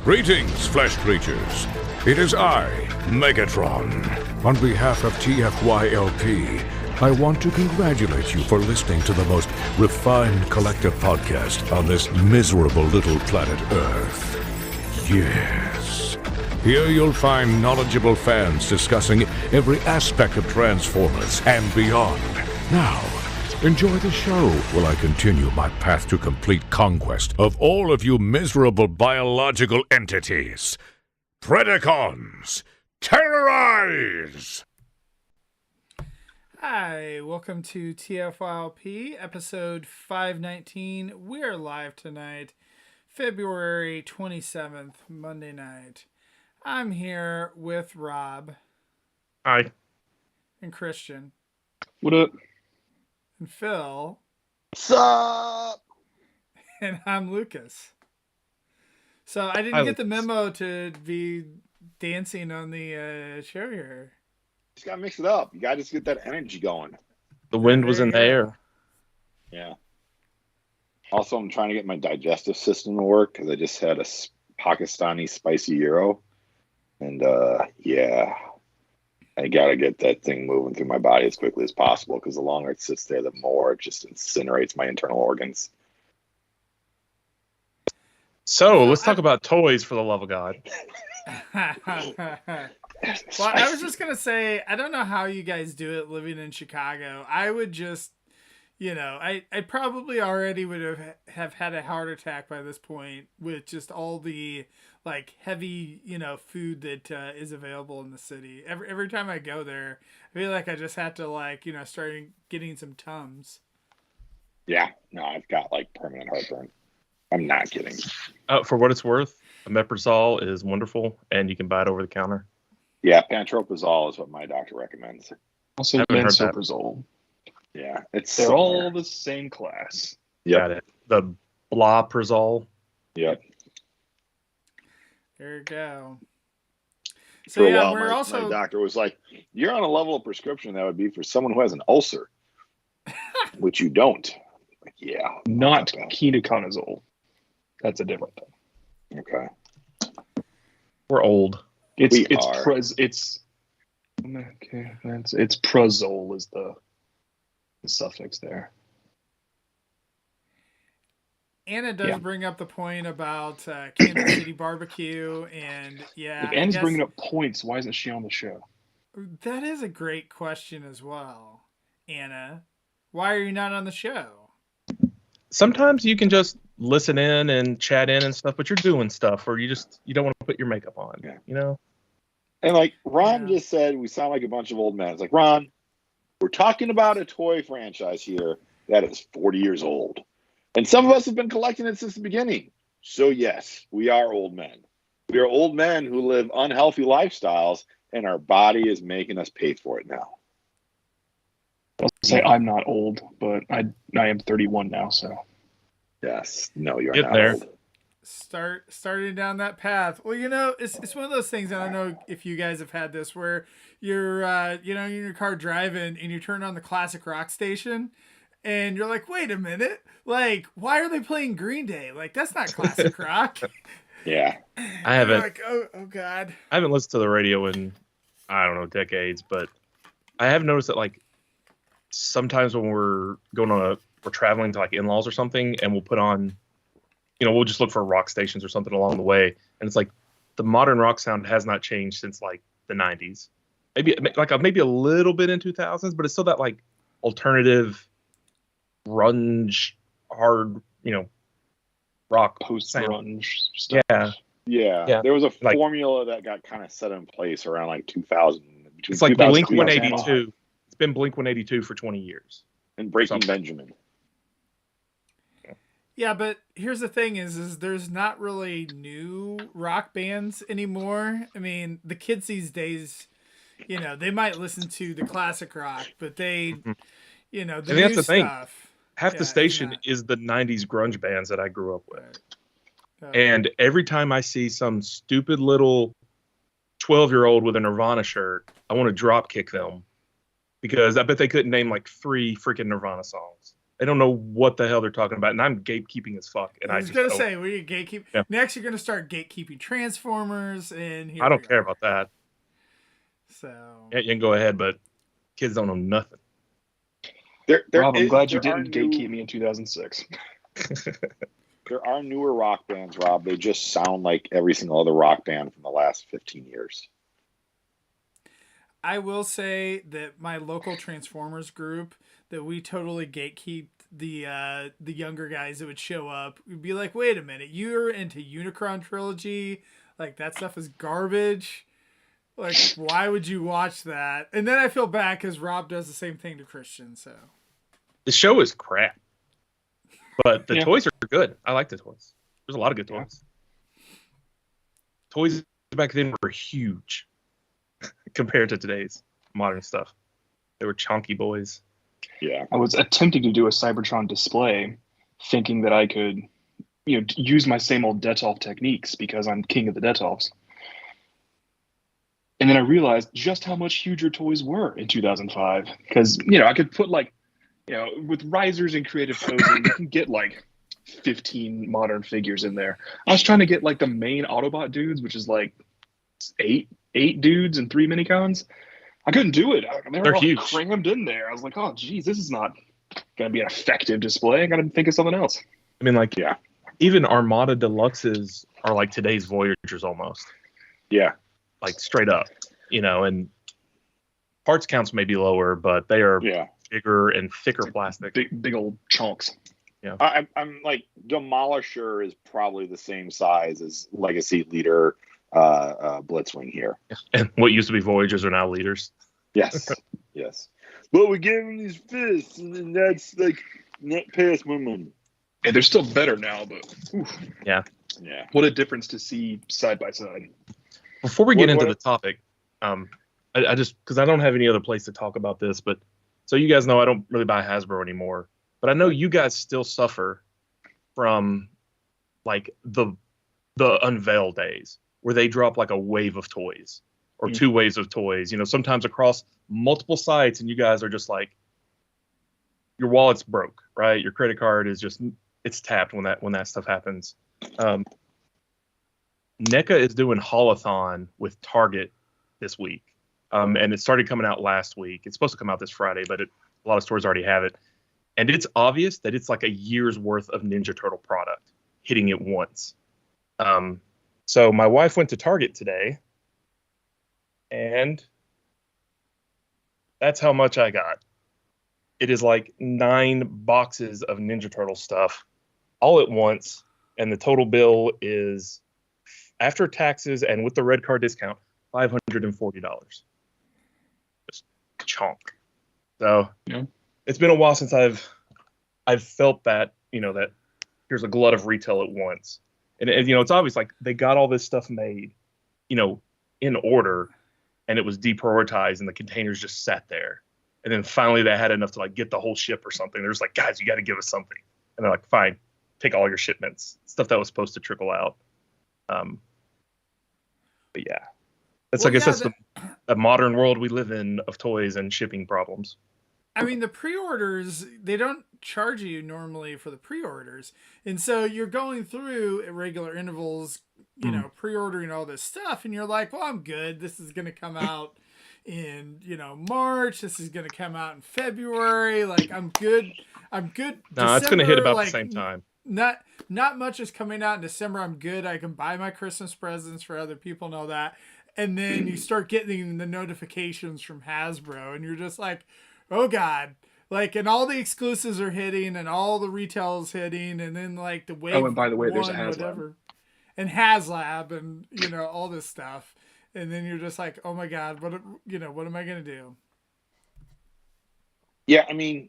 Greetings, flesh creatures. It is I, Megatron. On behalf of TFYLP, I want to congratulate you for listening to the most refined collective podcast on this miserable little planet Earth. Yes. Here you'll find knowledgeable fans discussing every aspect of Transformers and beyond. Now, enjoy the show while I continue my path to complete conquest of all of you miserable biological entities. Predacons, terrorize! Hi, welcome to TFYLP, episode 519. We're live tonight, February 27th, Monday night. I'm here with Rob. Hi. And Christian. What up? And Phil. What's up? And I'm Lucas. So I didn't get the memo to be dancing on the show here. Just gotta mix it up. You gotta just get that energy going. The wind was in the air. Yeah. Also, I'm trying to get my digestive system to work because I just had a Pakistani spicy gyro. And yeah, I gotta get that thing moving through my body as quickly as possible because the longer it sits there, the more it just incinerates my internal organs. So let's talk about toys, for the love of God. Well, I was just going to say, I don't know how you guys do it living in Chicago. I would just, I probably already would have had a heart attack by this point with just all the like heavy, food that is available in the city. Every time I go there, I feel like I just have to start getting some Tums. Yeah, no, I've got like permanent heartburn. I'm not kidding. For what it's worth, omeprazole is wonderful, and you can buy it over the counter. Yeah, pantoprazole is what my doctor recommends. Also, lansoprazole. Yeah, they're all the same class. Yep. Got it. The blaprazole. Yep. There you go. So for a while, my doctor was like, "You're on a level of prescription that would be for someone who has an ulcer, which you don't." Like, yeah, not ketoconazole. That's a different thing. Okay. We're old. It's prozole is the suffix there. Anna does bring up the point about Kansas City barbecue, and if Anna's bringing up points, why isn't she on the show? That is a great question as well, Anna. Why are you not on the show? Sometimes you can just listen in and chat in and stuff, but you're doing stuff, or you don't want to put your makeup on, And like Ron just said, we sound like a bunch of old men. It's like, Ron, we're talking about a toy franchise here that is 40 years old. And some of us have been collecting it since the beginning. So yes, we are old men. We are old men who live unhealthy lifestyles, and our body is making us pay for it now. I'll say I'm not old, but I am 31 now, so. Yes. No, you're Get not there. old. Starting down that path. Well, it's one of those things. I don't know if you guys have had this where you're, in your car driving and you turn on the classic rock station and you're like, wait a minute, like, why are they playing Green Day? Like, that's not classic rock. Yeah. I haven't. Like, oh God. I haven't listened to the radio in, I don't know, decades, but I have noticed that like sometimes when we're traveling to like in-laws or something, and we'll put on, we'll just look for rock stations or something along the way, and it's like the modern rock sound has not changed since like the 90s. Maybe a little bit in 2000s, but it's still that like alternative grunge, hard, rock post-grunge stuff. Yeah. There was a formula that got kind of set in place around like 2000. It's like Blink 182. It's been Blink 182 for 20 years. And Breaking Benjamin. Yeah, but here's the thing is there's not really new rock bands anymore. I mean, the kids these days, they might listen to the classic rock, but they, the new stuff. Thing. Half the station is the 90s grunge bands that I grew up with. And every time I see some stupid little 12-year-old with a Nirvana shirt, I want to drop kick them because I bet they couldn't name like 3 freaking Nirvana songs. They don't know what the hell they're talking about, and I'm gatekeeping as fuck. And I was gonna say, were you gatekeep? Yeah. Next, you're gonna start gatekeeping Transformers, and I don't care about that. So yeah, you can go ahead, but kids don't know nothing. Rob, I'm glad you didn't gatekeep me in 2006. There are newer rock bands, Rob. They just sound like every single other rock band from the last 15 years. I will say that my local Transformers group, that we totally gatekeep the younger guys that would show up. We'd be like, wait a minute, you're into Unicron trilogy? Like, that stuff is garbage. Like, why would you watch that? And then I feel bad because Rob does the same thing to Christian. So the show is crap, but the toys are good. I like the toys. There's a lot of good toys. Toys back then were huge compared to today's modern stuff. They were chonky boys. Yeah. I was attempting to do a Cybertron display, thinking that I could, use my same old Detolf techniques because I'm king of the Detolfs. And then I realized just how much huger toys were in 2005. Because, I could put with risers and creative posing, you can get 15 modern figures in there. I was trying to get the main Autobot dudes, which is eight dudes and 3 minicons. I couldn't do it. They're all huge, crammed in there. I was like, oh, geez, this is not going to be an effective display. I got to think of something else. I mean, even Armada Deluxes are like today's Voyagers almost. Yeah. Straight up, and parts counts may be lower, but they are bigger and thicker plastic. Big old chunks. Yeah. I'm Demolisher is probably the same size as Legacy Leader Blitzwing here. And what used to be Voyagers are now Leaders. Yes. Yes. But we gave them these fists, and then that's not past my money. And they're still better now, but oof. Yeah. What a difference to see side by side. Before we get into the topic, I just, because I don't have any other place to talk about this, but so you guys know I don't really buy Hasbro anymore, but I know you guys still suffer from the unveil days where they drop a wave of toys or 2 waves of toys, sometimes across multiple sites, and you guys are just your wallet's broke, right? Your credit card is just, it's tapped when that stuff happens. NECA is doing Haulathon with Target this week. And it started coming out last week. It's supposed to come out this Friday, but a lot of stores already have it. And it's obvious that it's a year's worth of Ninja Turtle product hitting it once. So my wife went to Target today, and that's how much I got. It is 9 boxes of Ninja Turtle stuff all at once. And the total bill is, after taxes and with the red card discount, $540. Just chunk. So it's been a while since I've felt that, that here's a glut of retail at once. And it's obvious they got all this stuff made, in order, and it was deprioritized and the containers just sat there. And then finally they had enough to get the whole ship or something. They're just guys, you got to give us something. And they're fine, take all your shipments, stuff that was supposed to trickle out. But yeah, that's that's the modern world we live in of toys and shipping problems. I mean, the pre-orders, they don't charge you normally for the pre-orders. And so you're going through at regular intervals, pre-ordering all this stuff. And you're like, well, I'm good. This is going to come out in, March. This is going to come out in February. I'm good. I'm good. No, it's going to hit about the same time. Not much is coming out in December. I'm good. I can buy my Christmas presents for other people, know that. And then you start getting the notifications from Hasbro, and you're just like, oh God. And all the exclusives are hitting, and all the retail is hitting, and then the wave. Oh, and by the way, there's a HasLab. Whatever. And HasLab, and all this stuff. And then you're just like, oh my God, what am I gonna do? Yeah, I mean,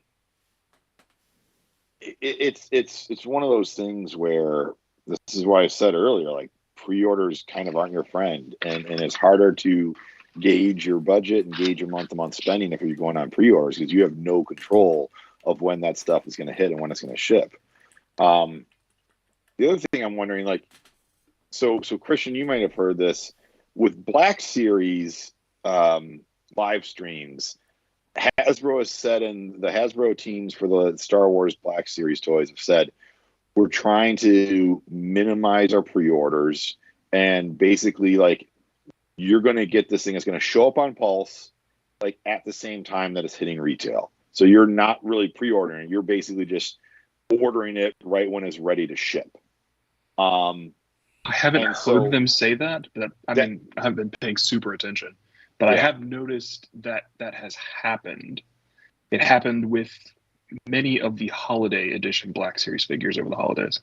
it's one of those things where this is why I said earlier, pre-orders kind of aren't your friend, and it's harder to gauge your budget and gauge your month-to-month spending if you're going on pre-orders, because you have no control of when that stuff is going to hit and when it's going to ship. The other thing I'm wondering, so Christian, you might have heard this with Black Series live streams. Hasbro has said, and the Hasbro teams for the Star Wars Black Series toys have said, we're trying to minimize our pre-orders, and basically, like, you're going to get this thing. It's going to show up on Pulse, like, at the same time that it's hitting retail. So you're not really pre-ordering it. You're basically just ordering it right when it's ready to ship. I haven't heard them say that, but I haven't been paying super attention. But I have noticed that has happened. It happened with many of the holiday edition Black Series figures over the holidays.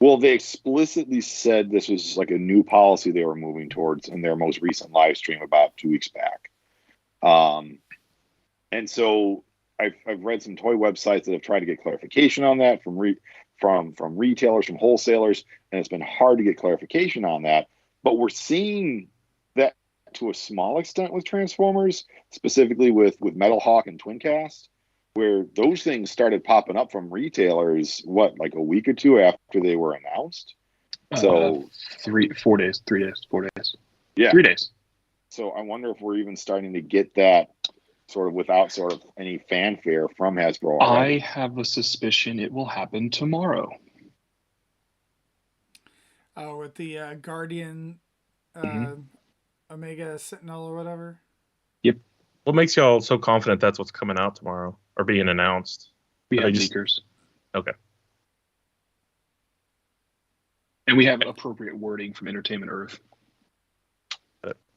Well, they explicitly said this was like a new policy they were moving towards in their most recent live stream about 2 weeks back. And so I've read some toy websites that have tried to get clarification on that from retailers, from wholesalers, and it's been hard to get clarification on that. But we're seeing that to a small extent with Transformers, specifically with Metal Hawk and Twin Cast, where those things started popping up from retailers, like a week or two after they were announced. So 4 days. Yeah. 3 days. So I wonder if we're even starting to get that sort of without sort of any fanfare from Hasbro already. I have a suspicion it will happen tomorrow. Oh, with the Guardian Omega Sentinel or whatever? Yep. What makes y'all so confident that's what's coming out tomorrow or being announced? We have leakers. Okay. And we have appropriate wording from Entertainment Earth.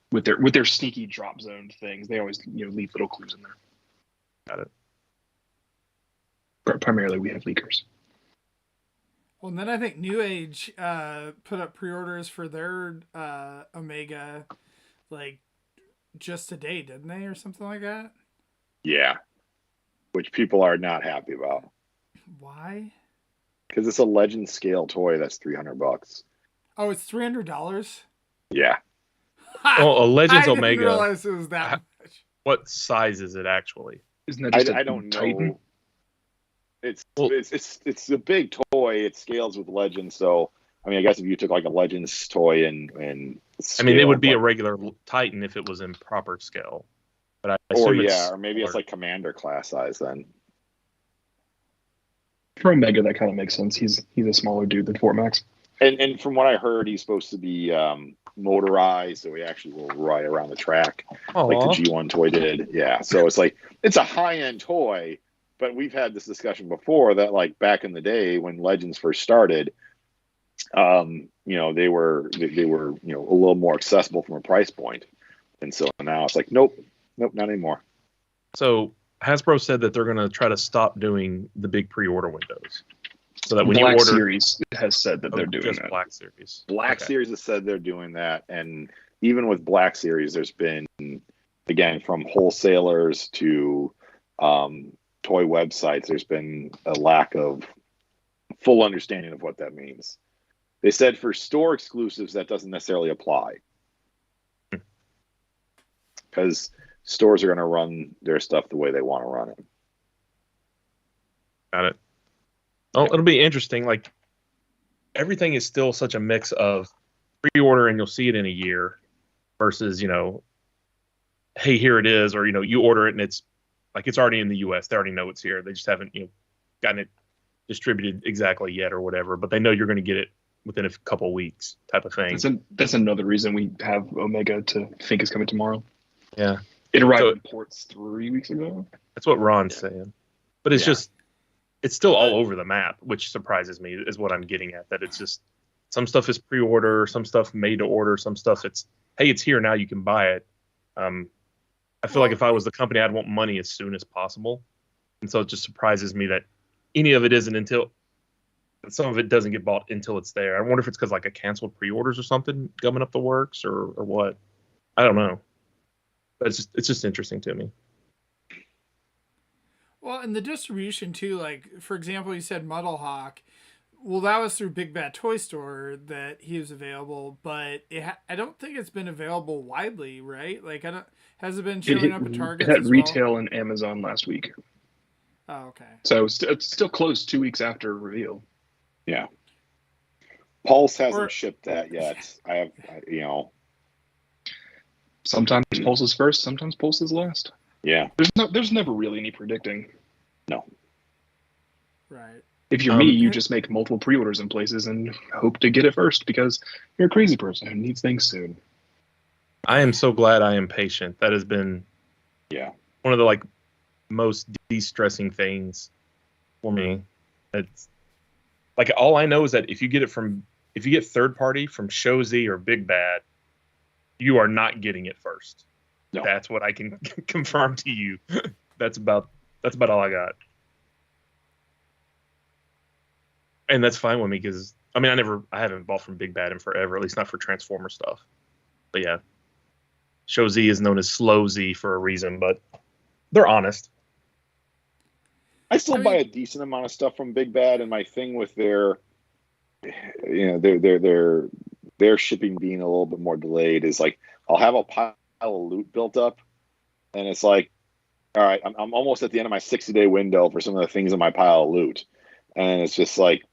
With their sneaky drop zone things, they always leave little clues in there. Got it. But primarily, we have leakers. Well, and then I think New Age put up pre-orders for their Omega, like just today, didn't they, or something like that? Yeah, which people are not happy about. Why? Because it's a Legend scale toy that's $300. Oh, it's $300. Yeah. Oh, a Legends I Omega. I didn't realize it was that much. What size is it actually? Isn't that just I don't Titan? know. It's a big toy. It scales with Legends, so I mean, I guess if you took like a Legends toy and I mean, it would be a regular Titan if it was in proper scale. But I assume or maybe it's like Commander class size then. For Omega, that kind of makes sense. He's a smaller dude than Fort Max. And from what I heard, he's supposed to be motorized, so he actually will ride around the track like the G1 toy did. Yeah, so it's a high-end toy, but we've had this discussion before that like back in the day when Legends first started, they were a little more accessible from a price point, and so now it's like nope, not anymore. So Hasbro said that they're going to try to stop doing the big pre-order windows. So that when Black you order, Series has said that they're doing that. Black Series. Black Series has said they're doing that, and even with Black Series, there's been, again, from wholesalers to toy websites, there's been a lack of full understanding of what that means. They said for store exclusives, that doesn't necessarily apply because stores are going to run their stuff the way they want to run it. Got it. Oh, it'll be interesting. Like everything is still such a mix of pre-order and you'll see it in a year versus, hey, here it is, or you order it and it's like it's already in the US. They already know it's here. They just haven't, gotten it distributed exactly yet or whatever, but they know you're going to get it within a couple weeks type of thing. That's another reason we have Omega to think is coming tomorrow. Yeah. It arrived in ports 3 weeks ago. That's what Ron's saying. But it's just it's still all over the map, which surprises me, is what I'm getting at. That it's just some stuff is pre-order, some stuff made to order, some stuff it's here now, you can buy it. I feel like if I was the company, I'd want money as soon as possible, and so it just surprises me that any of it isn't until some of it doesn't get bought until it's there. I wonder if it's because like a canceled pre-orders or something gumming up the works or what. I don't know, but it's just interesting to me. Well, and the distribution too, like for example, you said Muddle Hawk. Well, that was through Big Bad Toy Store that he was available, but I don't think it's been available widely, right? Like has it been showing up at Target? It had retail and Amazon last week. Oh, okay. So it's still close 2 weeks after reveal. Yeah. Pulse hasn't shipped that yet. I have, Sometimes Pulse is first, sometimes Pulse is last. Yeah. There's never really any predicting. No. Right. If you're me, you just make multiple pre-orders in places and hope to get it first because you're a crazy person who needs things soon. I am so glad I am patient. That has been one of the most de-stressing things for me. It's like all I know is that if you get third party from Show Z or Big Bad, you are not getting it first. No. That's what I can confirm to you. That's about all I got. And that's fine with me because I haven't bought from Big Bad in forever, at least not for Transformer stuff. But yeah, Show Z is known as Slow Z for a reason, but they're honest. I still buy a decent amount of stuff from Big Bad, and my thing with their shipping being a little bit more delayed is like I'll have a pile of loot built up, and it's like, all right, I'm almost at the end of my 60-day window for some of the things in my pile of loot, and it's just like,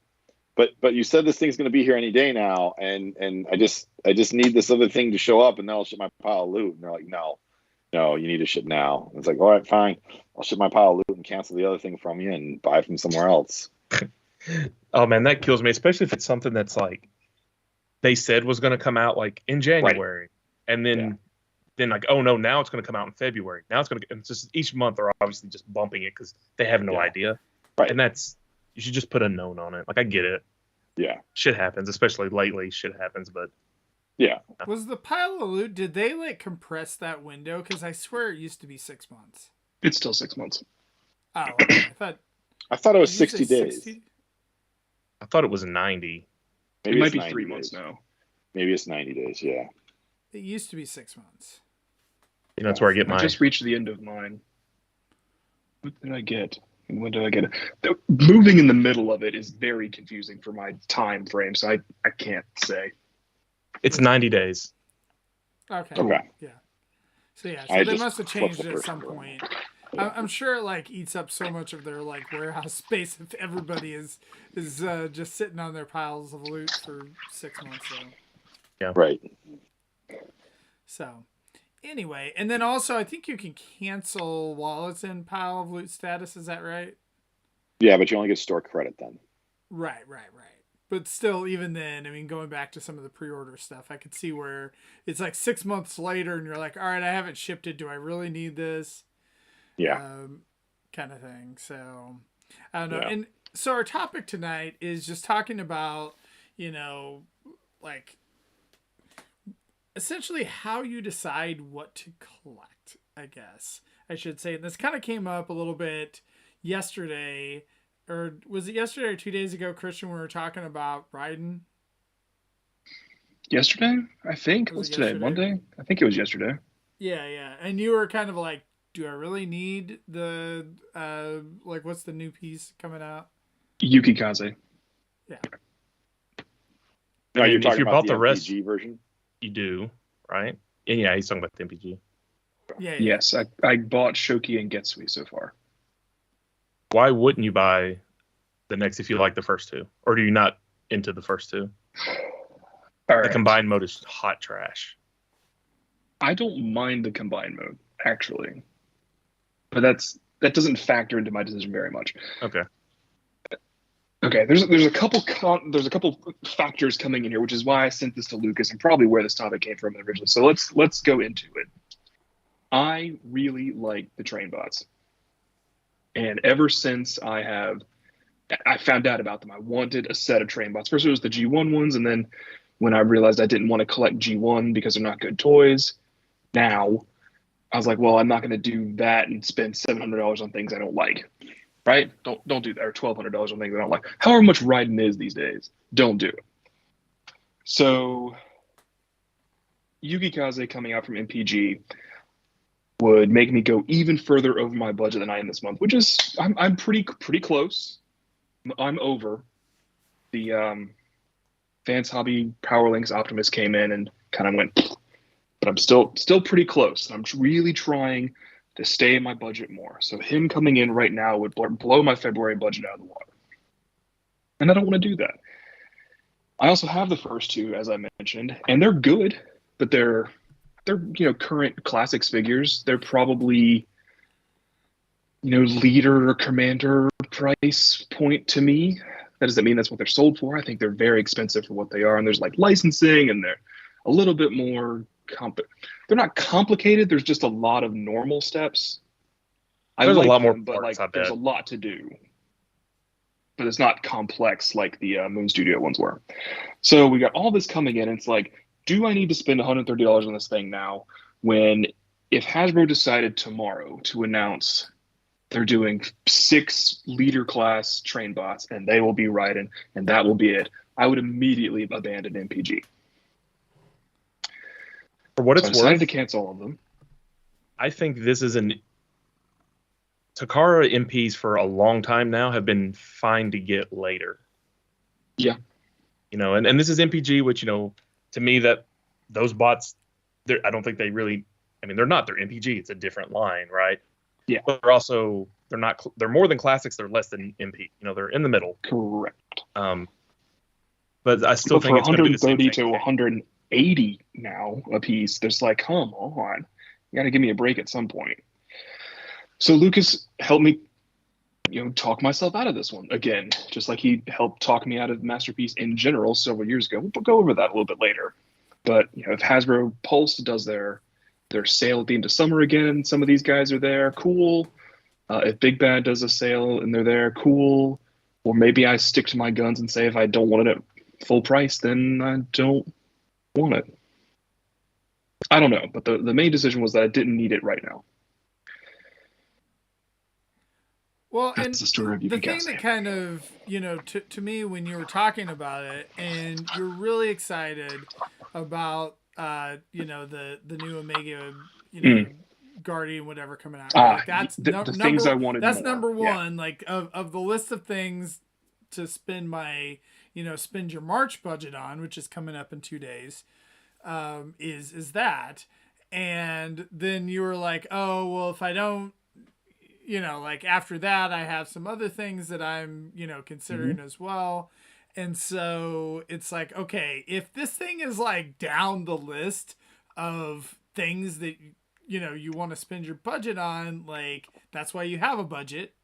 but you said this thing's going to be here any day now, and I just need this other thing to show up, and then I'll ship my pile of loot, and they're like, no, you need to ship now. And it's like, all right, fine, I'll ship my pile of loot and cancel the other thing from you and buy from somewhere else. Oh man, that kills me, especially if it's something that's like they said was going to come out like in January, right. And then like, oh no, now it's going to come out in February. Now it's just each month they're obviously just bumping it because they have no idea, right? And you should just put a known on it. Like I get it, shit happens, especially lately. Shit happens, but was the pile of loot? Did they like compress that window? Because I swear it used to be 6 months. It's still 6 months. Oh, okay. I thought it was 60 days. 60? I thought it was 90. Maybe it might be 3 months now. Maybe it's 90 days. Yeah. It used to be 6 months. That's where I get mine. I just reached the end of mine. What did I get? And when did I get it? Moving in the middle of it is very confusing for my time frame, so I can't say. It's 90 days. Okay. Yeah. So they must have changed it at some point. I'm sure it eats up so much of their warehouse space if everybody is just sitting on their piles of loot for 6 months. So. Yeah. Right. So, anyway, and then also I think you can cancel while it's in pile of loot status. Is that right? Yeah, but you only get store credit then. Right. But still, even then, going back to some of the pre-order stuff, I could see where it's 6 months later and you're like, all right, I haven't shipped it. Do I really need this? Yeah. Kind of thing. So, I don't know. Yeah. And so our topic tonight is just talking about, essentially how you decide what to collect, I guess I should say. And this kind of came up a little bit yesterday, or was it yesterday or 2 days ago, Christian, we were talking about Raiden? Yesterday, I think. What's today? Monday? I think it was yesterday. Yeah. And you were kind of like, do I really need the, what's the new piece coming out? Yukikaze. Yeah. No, you're talking if you about bought the the rest version? You do, right? And yeah, he's talking about the MPG. Yeah. Yes, I bought Shoki and Getsui so far. Why wouldn't you buy the next if you like the first two? Or are you not into the first two? All right. The combined mode is hot trash. I don't mind the combined mode, actually. But that doesn't factor into my decision very much. Okay. There's a couple factors coming in here, which is why I sent this to Lucas and probably where this topic came from originally. So let's go into it. I really like the train bots, and ever since I found out about them, I wanted a set of train bots. First it was the G1 ones, and then when I realized I didn't want to collect G1 because they're not good toys, now I was like, well, I'm not going to do that and spend $700 on things I don't like. Right? Don't do that. Or $1,200 on things I don't like. However much Raiden is these days, don't do it. So, Yukikaze coming out from MPG would make me go even further over my budget than I am this month, which is I'm pretty close. I'm over. The Vance Hobby Power Links Optimus came in and kind of went, but I'm still pretty close. I'm really trying to stay in my budget more. So him coming in right now would blow my February budget out of the water. And I don't want to do that. I also have the first two, as I mentioned, and they're good, but they're current classics figures. They're probably leader or commander price point to me. That doesn't mean that's what they're sold for. I think they're very expensive for what they are, and there's like licensing, and they're a little bit more they're not complicated. There's just a lot of normal steps. There's a lot more but parts, like there's a lot to do. But it's not complex like the Moon Studio ones were. So we got all this coming in, and it's like, do I need to spend $130 on this thing now when if Hasbro decided tomorrow to announce they're doing 6 leader class train bots and they will be riding and that will be it, I would immediately abandon MPG. For what it's I decided worth, to cancel all of them. I think this is Takara MPs for a long time now have been fine to get later. Yeah. And this is MPG, which, to me, that those bots, I don't think they really, they're not, they're MPG. It's a different line, right? Yeah. But they're more than classics. They're less than MP. They're in the middle. Correct. But I still think for it's going to be the same 130 thing. to 180 now a piece, there's like, come on. You got to give me a break at some point. So Lucas helped me, talk myself out of this one again, just like he helped talk me out of Masterpiece in general several years ago. We'll go over that a little bit later. But if Hasbro Pulse does their sale at the end of summer again, some of these guys are there, cool. If Big Bad does a sale and they're there, cool. Or maybe I stick to my guns and say if I don't want it at full price, then I don't want it. I don't know, but the main decision was that I didn't need it right now. Well, That's and the story of the UP thing Gas. that kind of, to me, when you were talking about it, and you're really excited about, the new Omega, Guardian, whatever coming out. Like, that's the things I wanted. That's more. number Yeah. one. Like of the list of things to spend spend your March budget on, which is coming up in 2 days, is that. And then you were like, oh well, if I don't. Like after that, I have some other things that I'm, considering as well. And so it's like, okay, if this thing is like down the list of things that, you want to spend your budget on, like that's why you have a budget.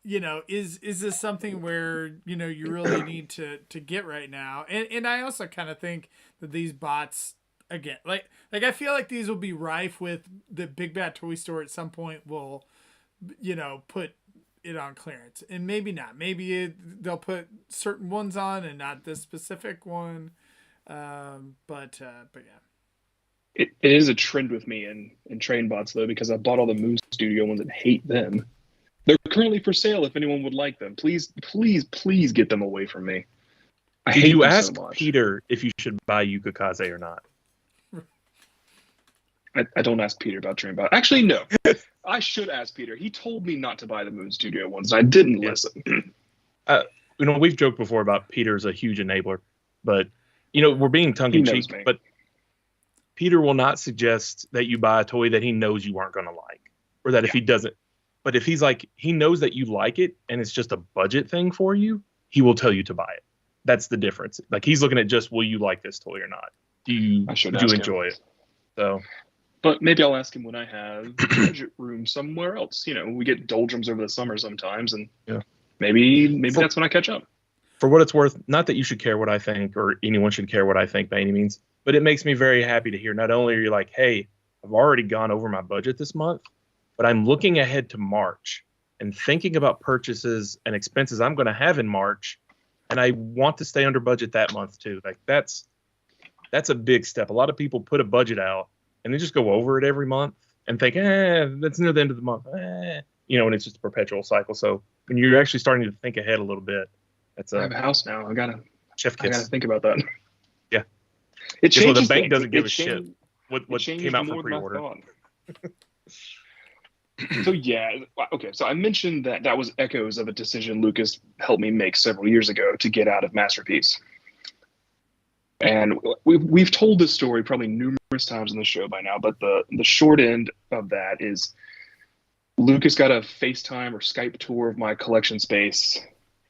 Is this something where, you really need to get right now? And I also kind of think that these bots, again, like I feel like these will be rife with the Big Bad Toy Store at some point will, put it on clearance, and maybe not. Maybe they'll put certain ones on and not this specific one. But yeah. It is a trend with me in train bots though, because I bought all the Moon Studio ones and hate them. They're currently for sale if anyone would like them. Please get them away from me. I Did hate you them ask so much. Peter if you should buy Yukikaze or not? I don't ask Peter about train bot. Actually, no. I should ask Peter. He told me not to buy the Moon Studio ones. I didn't listen. We've joked before about Peter's a huge enabler, but we're being tongue in cheek. But Peter will not suggest that you buy a toy that he knows you aren't going to like, or that if he doesn't. But if he's like, he knows that you like it and it's just a budget thing for you, he will tell you to buy it. That's the difference. Like he's looking at just, will you like this toy or not? Do you enjoy it? So. But maybe I'll ask him when I have budget room somewhere else. We get doldrums over the summer sometimes, and maybe that's when I catch up. For what it's worth, not that you should care what I think or anyone should care what I think by any means, but it makes me very happy to hear not only are you like, hey, I've already gone over my budget this month, but I'm looking ahead to March and thinking about purchases and expenses I'm going to have in March, and I want to stay under budget that month too. Like that's a big step. A lot of people put a budget out and they just go over it every month and think, that's near the end of the month. And it's just a perpetual cycle. So when you're actually starting to think ahead a little bit, I have a house now. I gotta think about that. Yeah. It changes. The bank doesn't give a shit what came out for pre-order. So okay. So I mentioned that was echoes of a decision Lucas helped me make several years ago to get out of Masterpiece. And we've told this story probably numerous times on the show by now, but the short end of that is Lucas got a FaceTime or Skype tour of my collection space,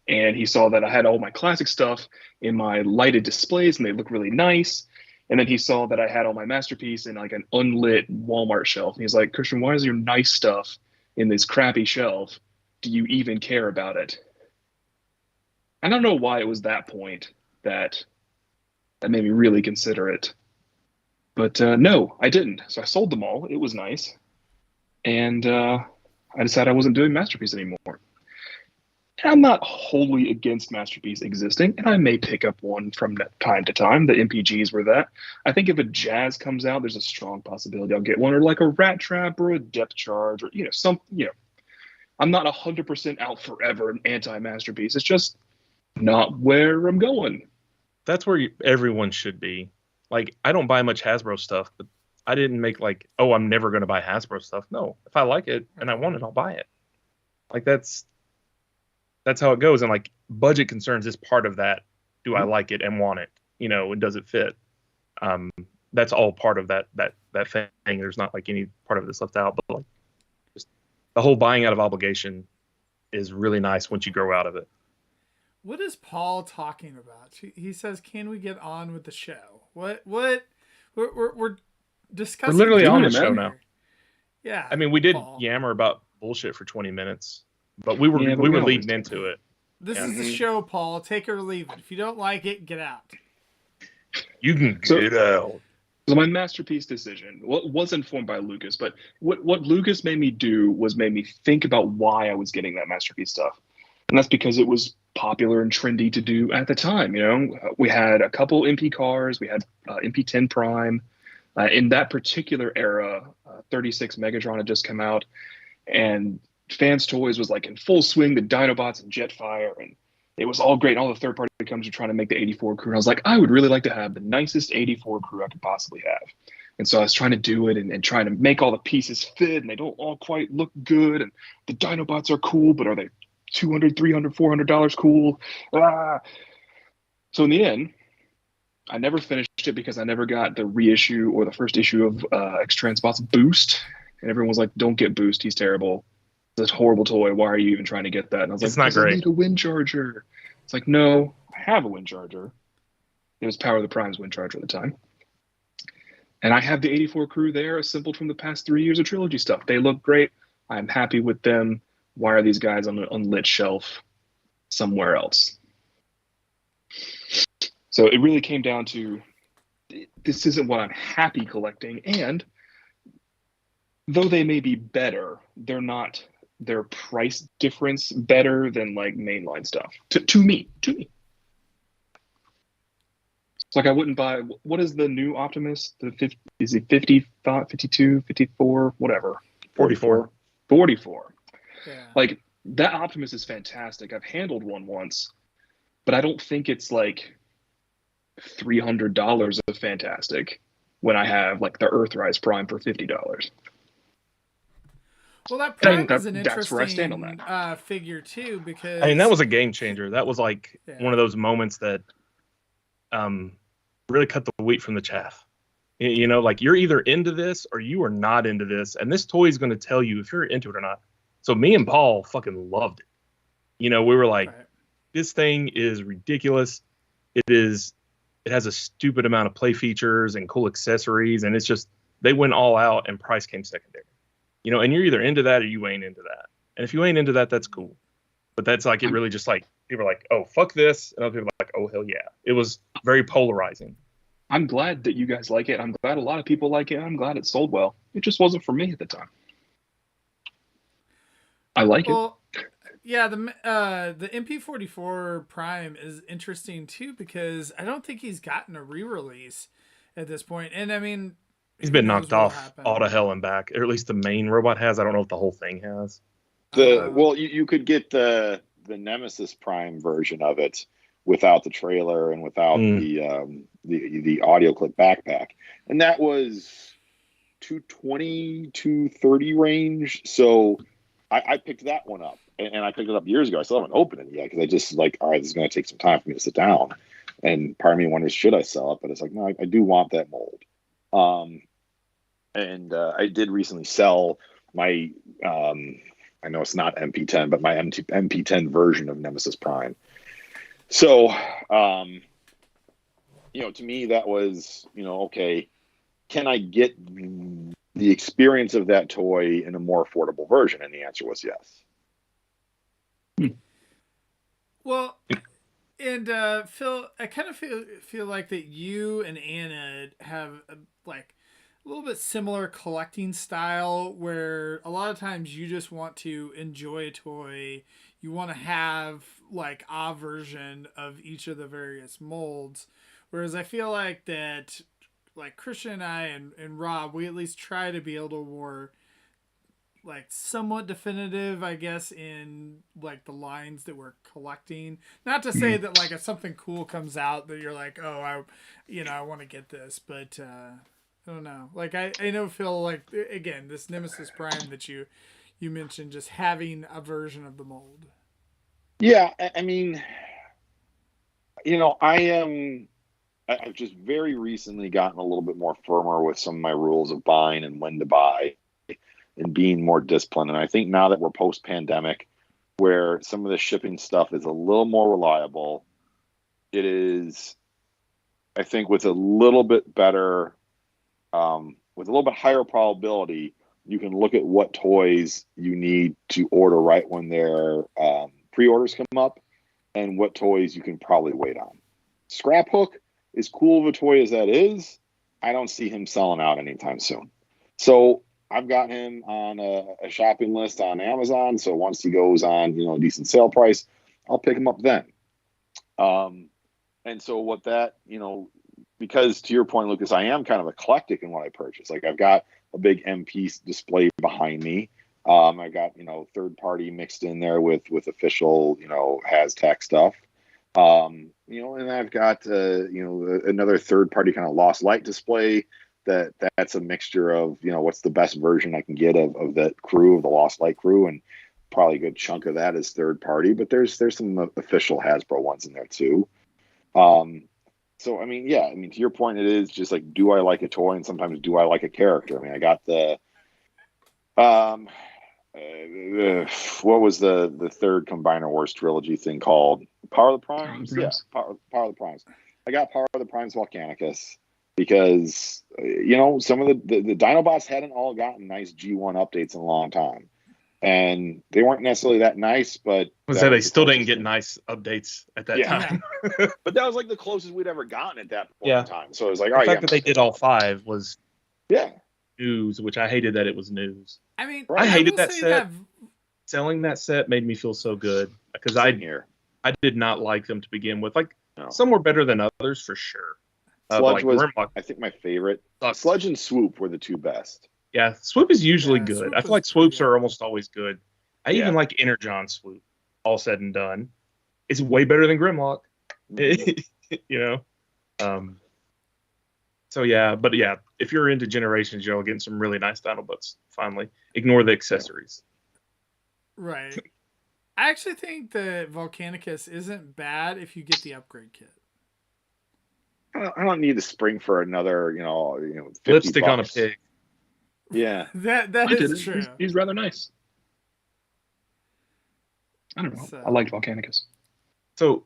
and he saw that I had all my classic stuff in my lighted displays, and they look really nice. And then he saw that I had all my Masterpiece in like an unlit Walmart shelf. And he's like, Christian, why is your nice stuff in this crappy shelf. Do you even care about it? I don't know why it was that point that made me really consider it. But no, I didn't. So I sold them all. It was nice. And I decided I wasn't doing Masterpiece anymore. And I'm not wholly against Masterpiece existing, and I may pick up one from time to time. The MPGs were that. I think if a Jazz comes out, there's a strong possibility I'll get one, or like a Rat Trap or a Depth Charge, or I'm not 100% out forever and anti-Masterpiece. It's just not where I'm going. That's where everyone should be. Like, I don't buy much Hasbro stuff, but I didn't make like, oh, I'm never going to buy Hasbro stuff. No, if I like it and I want it, I'll buy it. Like, that's how it goes. And like, budget concerns is part of that. Do I like it and want it? And does it fit? That's all part of that thing. There's not like any part of this left out, but like, just the whole buying out of obligation is really nice once you grow out of it. What is Paul talking about? He says, "Can we get on with the show?" What? We're discussing. We're literally on the dinner. show now. Yeah. I mean, we did Paul. yammer about bullshit for 20 minutes, but we were leading into it. This is the show, Paul. Take it or leave it. If you don't like it, get out. You can get out. So my Masterpiece decision was informed by Lucas, but what Lucas made me do was made me think about why I was getting that Masterpiece stuff. And that's because it was popular and trendy to do at the time. We had a couple MP cars, we had MP10 Prime. In that particular era, 36 Megatron had just come out, and Fans Toys was like in full swing, the Dinobots and Jetfire, and it was all great. And all the third-party companies were trying to make the 84 crew. And I was like, I would really like to have the nicest 84 crew I could possibly have. And so I was trying to do it and trying to make all the pieces fit, and they don't all quite look good. And the Dinobots are cool, but are they $200, $300, $400 cool? So in the end, I never finished it because I never got the reissue or the first issue of X-Transbot's Boost. And everyone was like, don't get Boost. He's terrible. It's a horrible toy. Why are you even trying to get that? And I was it's like, not great. I need a wind charger. It's like, no, I have a wind charger. It was Power of the Prime's wind charger at the time. And I have the 84 crew there assembled from the past 3 years of Trilogy stuff. They look great. I'm happy with them. Why are these guys on an unlit shelf somewhere else? So it really came down to, this isn't what I'm happy collecting. And though they may be better, they're not their price difference better than like mainline stuff. To me. It's like I wouldn't buy, what is the new Optimus? Is it 55, 52, 54, whatever? 44. 44. Yeah. Like, that Optimus is fantastic. I've handled one once, but I don't think it's like $300 of fantastic when I have like the Earthrise Prime for $50. Well, that Prime is an that's where I stand on interesting figure too, because I mean, that was a game changer. That was like one of those moments that really cut the wheat from the chaff. Like, you're either into this or you are not into this, and this toy is going to tell you if you're into it or not. So me and Paul fucking loved it. We were like, This thing is ridiculous. It has a stupid amount of play features and cool accessories, and it's just, they went all out and price came secondary. And you're either into that or you ain't into that. And if you ain't into that, that's cool. But that's like, it really just like, people are like, oh, fuck this. And other people are like, oh, hell yeah. It was very polarizing. I'm glad that you guys like it. I'm glad a lot of people like it. I'm glad it sold well. It just wasn't for me at the time. I like it. Yeah, the MP44 Prime is interesting too, because I don't think he's gotten a re-release at this point. And I mean, he's been knocked off all to hell and back, or at least the main robot has. I don't know if the whole thing has. You could get the Nemesis Prime version of it without the trailer and without the audio clip backpack, and that was 220, 230 range. So I picked that one up, and I picked it up years ago. I still haven't opened it yet because I just like, all right, this is going to take some time for me to sit down. And part of me wonders, should I sell it? But it's like, no, I do want that mold. And I did recently sell my, I know it's not MP10, but my MP10 version of Nemesis Prime. So, to me, that was, okay, can I get the experience of that toy in a more affordable version? And the answer was yes. Well, and Phil, I kind of feel like that you and Anna have like a little bit similar collecting style, where a lot of times you just want to enjoy a toy. You want to have like a version of each of the various molds, whereas I feel like that, like Christian and I and Rob, we at least try to be able to more like somewhat definitive, I guess, in like the lines that we're collecting. Not to say that like if something cool comes out that you're like, oh, I want to get this, but I don't know. Like I know Phil, like again, this Nemesis Prime that you mentioned, just having a version of the mold. Yeah, I mean, I've just very recently gotten a little bit more firmer with some of my rules of buying and when to buy and being more disciplined. And I think now that we're post-pandemic, where some of the shipping stuff is a little more reliable, it is, I think, with a little bit better, with a little bit higher probability, you can look at what toys you need to order right when their pre-orders come up and what toys you can probably wait on. Scrap Hook, as cool of a toy as that is, I don't see him selling out anytime soon. So I've got him on a shopping list on Amazon. So once he goes on, a decent sale price, I'll pick him up then. And so what that, because to your point, Lucas, I am kind of eclectic in what I purchase. Like I've got a big MP display behind me. I got, third party mixed in there with official, Hashtag stuff. And I've got, another third party kind of Lost Light display that's a mixture of, what's the best version I can get of that crew, of the Lost Light crew. And probably a good chunk of that is third party, but there's some official Hasbro ones in there too. So, to your point, it is just like, do I like a toy? And sometimes do I like a character? I got the, what was the third Combiner Wars trilogy thing called? Power of the Primes? Yeah, Power of the Primes. I got Power of the Primes Volcanicus because, some of the Dinobots hadn't all gotten nice G1 updates in a long time. And they weren't necessarily that nice, but they still didn't get nice updates at that time. But that was like the closest we'd ever gotten at that point in time. So it was like, the fact that they did all 5 was news, which I hated that it was news. I hated that set. Selling that set made me feel so good because I did not like them to begin with. Like some were better than others for sure. Sludge was, I think, my favorite. Sludge and Swoop were the two best. Yeah, Swoop is usually good. I feel like Swoops are almost always good. I even like Energon Swoop, all said and done. It's way better than Grimlock. So if you're into Generations, you'll get some really nice Dinobots finally. Ignore the accessories. Right. I actually think that Volcanicus isn't bad if you get the upgrade kit. I don't need to spring for another, lipstick on a pig. Yeah, that is true. He's rather nice. I don't know. I like Volcanicus. So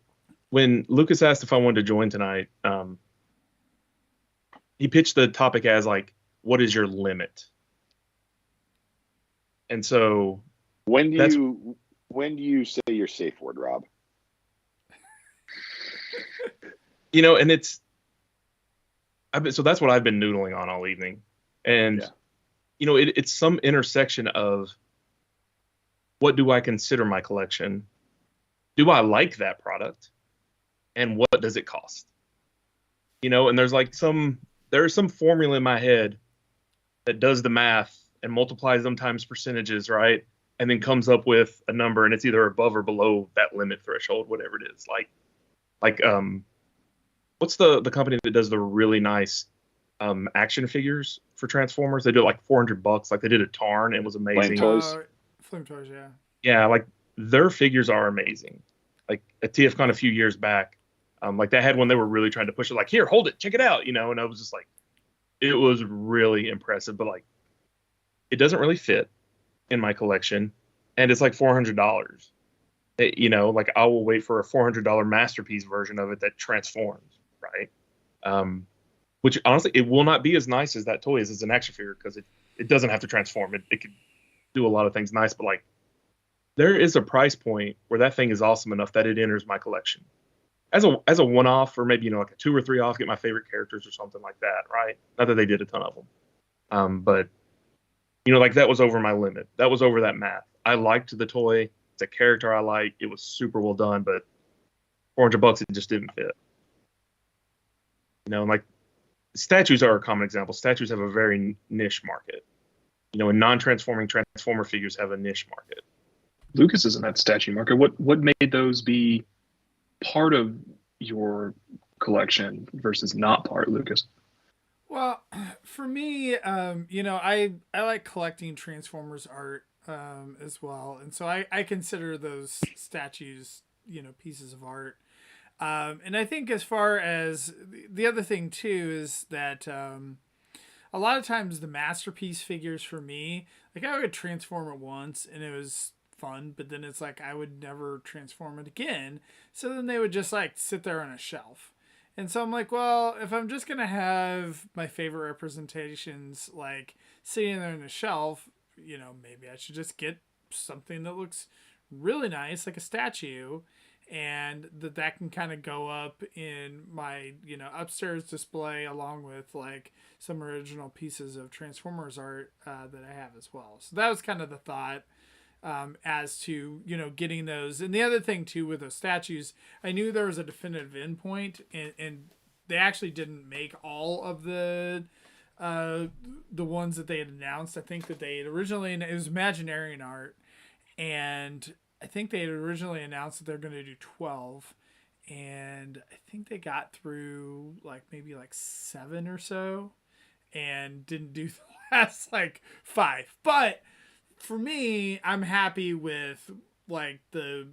when Lucas asked if I wanted to join tonight, he pitched the topic as like, "What is your limit?" And so when do you say your safe word, Rob? And so that's what I've been noodling on all evening, and it's some intersection of what do I consider my collection? Do I like that product? And what does it cost? And there's like there's some formula in my head that does the math and multiplies them times percentages, right? And then comes up with a number, and it's either above or below that limit threshold, whatever it is. Like what's the company that does the really nice action figures for Transformers? They do it like $400. Like they did a Tarn, it was amazing. Flame Toys, yeah. Yeah, like their figures are amazing. Like at TFCon a few years back, like they had one they were really trying to push it. Like, here, hold it, check it out, and I was just like, it was really impressive, but like, it doesn't really fit in my collection, and it's like $400. Like I will wait for a $400 masterpiece version of it that transforms, right? Which honestly, it will not be as nice as that toy is as an action figure because it doesn't have to transform. It could do a lot of things nice, but like there is a price point where that thing is awesome enough that it enters my collection as a one off, or maybe like a 2 or 3 off, get my favorite characters or something like that, right? Not that they did a ton of them, but like that was over my limit. That was over that math. I liked the toy. It's a character I like. It was super well done, but $400 it just didn't fit. And like statues are a common example. Statues have a very niche market. And non-transforming transformer figures have a niche market. Lucas is in that statue market. What made those be part of your collection versus not part, Lucas? Well, for me, I like collecting Transformers art as well, and so I consider those statues, pieces of art. And I think as far as the other thing too is that a lot of times the masterpiece figures for me, like I would transform it once and it was fun, but then it's like I would never transform it again. So then they would just like sit there on a shelf. And so I'm like, well, if I'm just going to have my favorite representations like sitting there on the shelf, maybe I should just get something that looks really nice, like a statue, and that can kind of go up in my, upstairs display along with like some original pieces of Transformers art that I have as well. So that was kind of the thought. As to getting those. And the other thing too with those statues, I knew there was a definitive endpoint, and they actually didn't make all of the ones that they had announced. I think that they had originally, it was Imaginarium art, and I think they had originally announced that they're going to do 12, and I think they got through maybe 7 or so and didn't do the last 5. But for me, I'm happy with the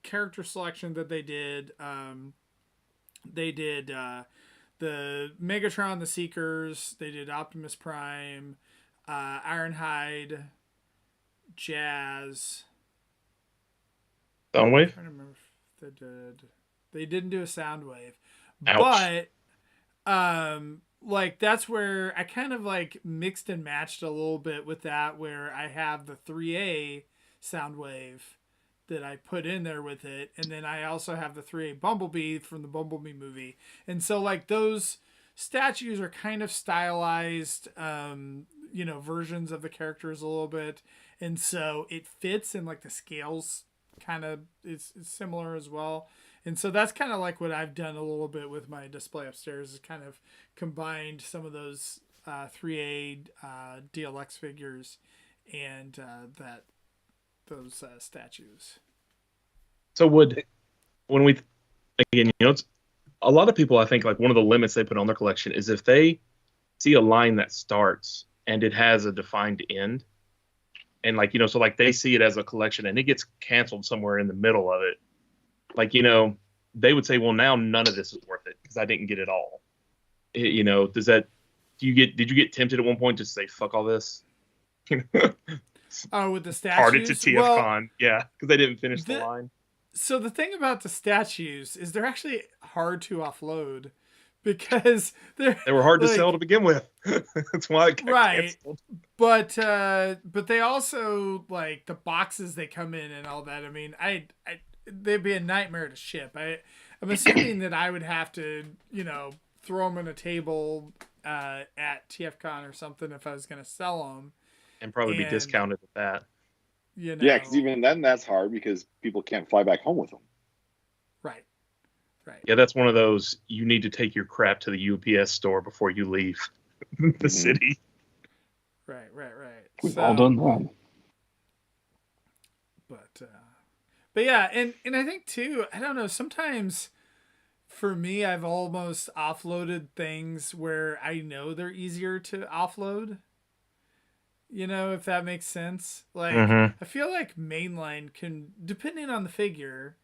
character selection that they did. They did the Megatron, the Seekers. They did Optimus Prime, Ironhide, Jazz. Soundwave? I'm trying to remember if they did. They didn't do a Soundwave. Ouch. But that's where I kind of mixed and matched a little bit with that, where I have the 3A Soundwave that I put in there with it, and then I also have the 3A Bumblebee from the Bumblebee movie. And so those statues are kind of stylized versions of the characters a little bit, and so it fits, and the scales kind of is similar as well. And so that's kind of what I've done a little bit with my display upstairs, is kind of combined some of those 3A DLX figures and those statues. So when we, again, it's a lot of people, I think one of the limits they put on their collection is if they see a line that starts and it has a defined end, and so they see it as a collection and it gets canceled somewhere in the middle of it. They would say, well, now none of this is worth it because I didn't get it all. Did you get tempted at one point to say, fuck all this? Oh, with the statues? Hard it to TFCon. Yeah, because they didn't finish the line. So the thing about the statues is they're actually hard to offload because they were hard to sell to begin with. That's why it got canceled. But they also the boxes they come in and all that. I mean, they'd be a nightmare to ship. I'm assuming that I would have to, throw them on a table at TFCon or something if I was going to sell them. And probably be discounted at that. Yeah, because even then that's hard because people can't fly back home with them. Right. Yeah, that's one of those, you need to take your crap to the UPS store before you leave the city. Right. We've all done that. But yeah, and I think too, I don't know, sometimes for me, I've almost offloaded things where I know they're easier to offload. If that makes sense. I feel like mainline can, depending on the figure,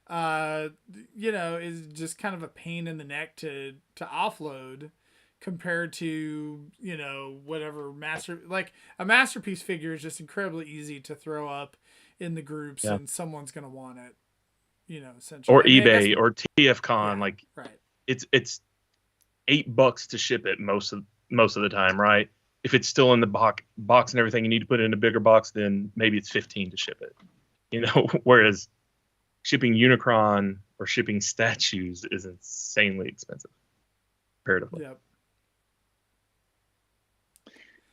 is just kind of a pain in the neck to offload compared to, whatever a masterpiece figure is just incredibly easy to throw up in the groups and someone's going to want it, essentially. Or eBay or TFCon. Right. It's $8 to ship it most of the time, right? if it's still in the box and everything, you need to put it in a bigger box, then maybe it's 15 to ship it. You know, whereas shipping Unicron or shipping statues is insanely expensive comparatively. Yep.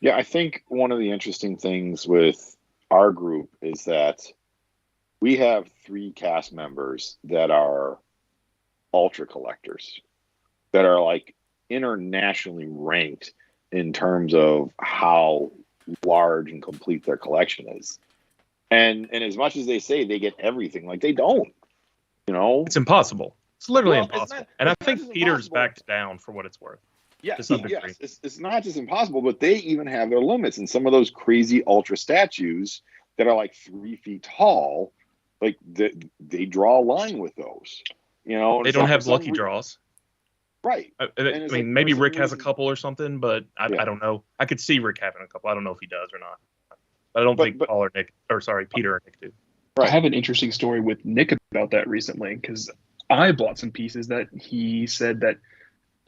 Yeah, I think one of the interesting things with our group is that we have 3 cast members that are ultra collectors, that are like internationally ranked in terms of how large and complete their collection is. And as much as they say they get everything, like they don't, you know, It's impossible. It's literally Well, it's impossible. not- And I it's not think just Peter's impossible. backed down for what it's worth. yes, to some degree. yes, it's not just impossible, but they even have their limits. And some of those crazy ultra statues that are like 3 feet tall, like they draw a line with those. You know, They don't have lucky draws. right? I And mean, it's like, maybe for some Rick has a reason- couple or something, but I Yeah. don't know. I could see Rick having a couple. I don't know if he does or not. But I don't But- think but- Paul or Nick, or sorry, Peter or Nick do. Right. I have an interesting story with Nick about that recently because I bought some pieces that he said that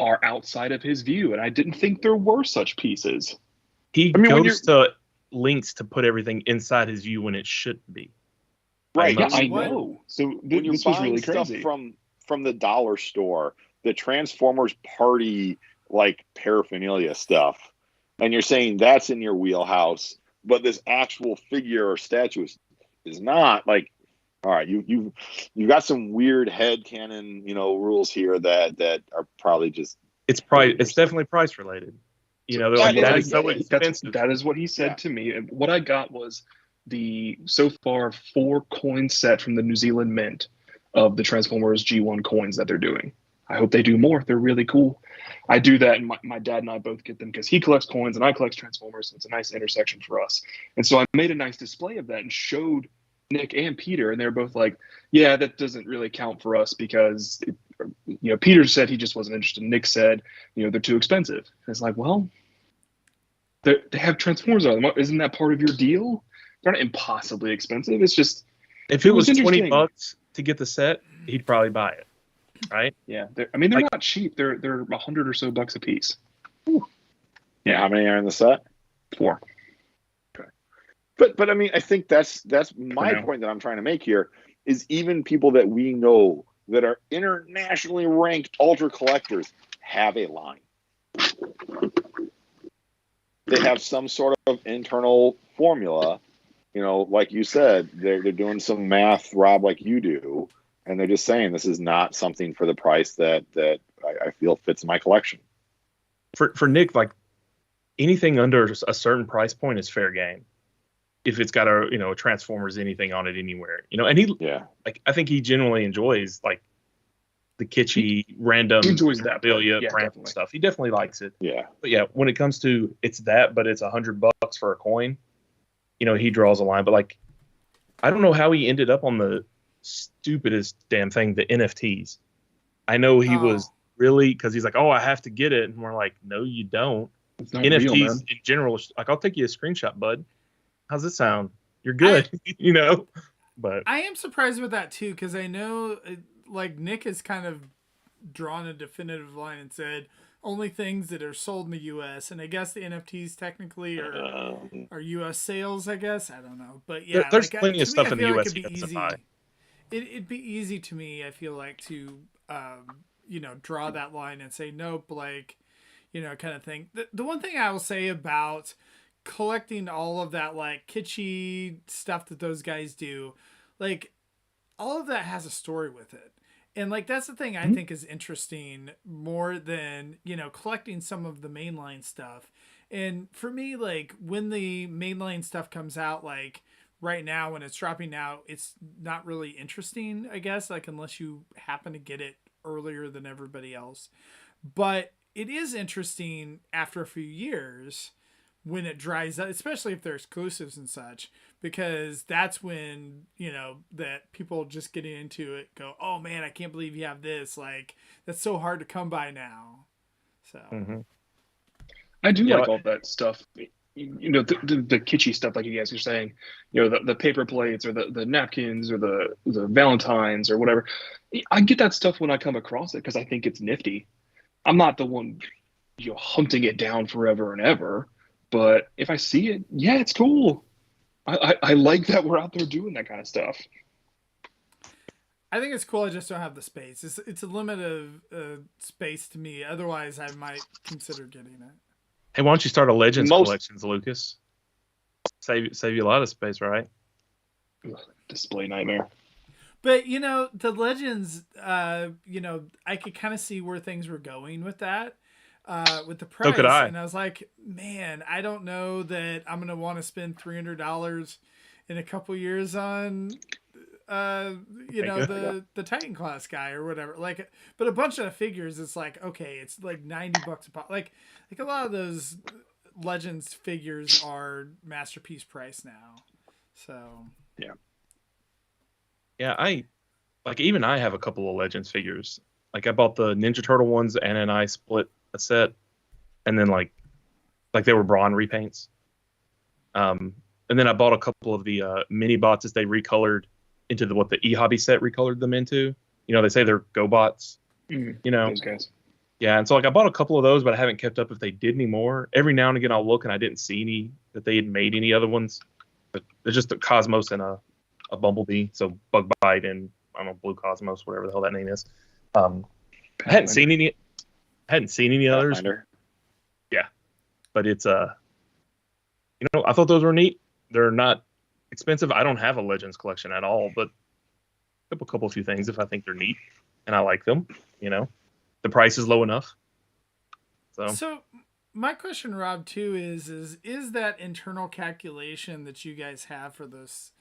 are outside of his view, and I didn't think there were such pieces. He I mean, when goes to links to put everything inside his view when it shouldn't be. Right. Yeah, Most- I What? know. So When you're this was buying really stuff crazy. from the dollar store, the Transformers party like paraphernalia stuff, and you're saying that's in your wheelhouse, but this actual figure or statue is not, like, all right, you've got some weird headcanon, rules here that are probably just It's definitely price related. You know, they're Yeah, like, no, that I is so get it. expensive. That is what he said Yeah. to me. And what I got was the so far 4 coin set from the New Zealand Mint of the Transformers G1 coins that they're doing. I hope they do more. They're really cool. I do that, and my dad and I both get them because he collects coins and I collect Transformers. So it's a nice intersection for us. And so I made a nice display of that and showed Nick and Peter, and they're both like, "Yeah, that doesn't really count for us because Peter said he just wasn't interested. Nick said, they're too expensive." And it's like, well, they have Transformers on them. Isn't that part of your deal? They're not impossibly expensive. It's just, If it was interesting. $20 to get the set, he'd probably buy it, right? yeah. They're Like- not cheap. They're $100 or so bucks a piece. yeah. How many are in the set? 4. But I mean, I think that's my now. point that I'm trying to make here is even people that we know that are internationally ranked ultra collectors have a line. They have some sort of internal formula, like you said, they're doing some math, Rob, like you do, and they're just saying this is not something for the price that I feel fits my collection. For Nick, like anything under a certain price point is fair game. If it's got a Transformers anything on it anywhere, and he Yeah. I think he genuinely enjoys like the kitschy random He enjoys that part. memorabilia Yeah, brand definitely. stuff. He definitely likes it. Yeah. But yeah, when it comes to it's that, but it's $100 for a coin, he draws a line. But like, I don't know how he ended up on the stupidest damn thing, the NFTs. I know he was really, because he's like, oh, I have to get it, and we're like, no, you don't. It's not NFTs real, man. in general, like, I'll take you a screenshot, bud. How's it sound? You're good, But I am surprised with that too, because I know like Nick has kind of drawn a definitive line and said only things that are sold in the U.S. and I guess the NFTs technically are U.S. sales. I guess I don't know, but yeah, there's like, plenty to of me, stuff I in the feel like US it'd be you have to easy. buy. It'd be easy to me. I feel like to draw that line and say nope, like kind of thing. The one thing I will say about collecting all of that like kitschy stuff that those guys do, like all of that has a story with it, and like that's the thing I think is interesting more than collecting some of the mainline stuff. And for me, like when the mainline stuff comes out, like right now when it's dropping out, it's not really interesting, I guess, like unless you happen to get it earlier than everybody else. But it is interesting after a few years when it dries up, especially if they're exclusives and such, because that's when that people just getting into it go, oh man, I can't believe you have this, like that's so hard to come by now. So I do Yeah, like all that stuff. The kitschy stuff, like you guys are saying, the paper plates or the napkins or the Valentines or whatever. I get that stuff when I come across it because I think it's nifty. I'm not the one hunting it down forever and ever, But if I see it, yeah, it's cool. I like that we're out there doing that kind of stuff. I think it's cool. I just don't have the space. It's a limit of space to me. Otherwise, I might consider getting it. Hey, why don't you start a Legends Most- collections, Lucas? Save you a lot of space, right? Ugh, display nightmare. But the Legends, I could kind of see where things were going with that, with the price. So could I. And I was like, man, I don't know that I'm gonna want to spend $300 in a couple years on, the Titan class guy or whatever. Like, but a bunch of figures, it's like, okay, it's like $90 a pop. Like a lot of those Legends figures are masterpiece price now. So Yeah, I have a couple of Legends figures. Like I bought the Ninja Turtle ones, and then I split a set, and then like they were Brawn repaints. And then I bought a couple of the mini bots as they recolored into what the e-hobby set recolored them into. They say they're Go bots. Those guys. Yeah, and so like I bought a couple of those, but I haven't kept up if they did any more. Every now and again I'll look, and I didn't see any that they had made any other ones. But they're just a Cosmos and a Bumblebee, so Bug Bite and I don't know, Blue Cosmos, whatever the hell that name is. I hadn't seen any others. Pathfinder. Yeah, but it's I thought those were neat. They're not expensive. I don't have a Legends collection at all, but I have a couple few things if I think they're neat and I like them. The price is low enough. So my question, Rob, too, is that internal calculation that you guys have for those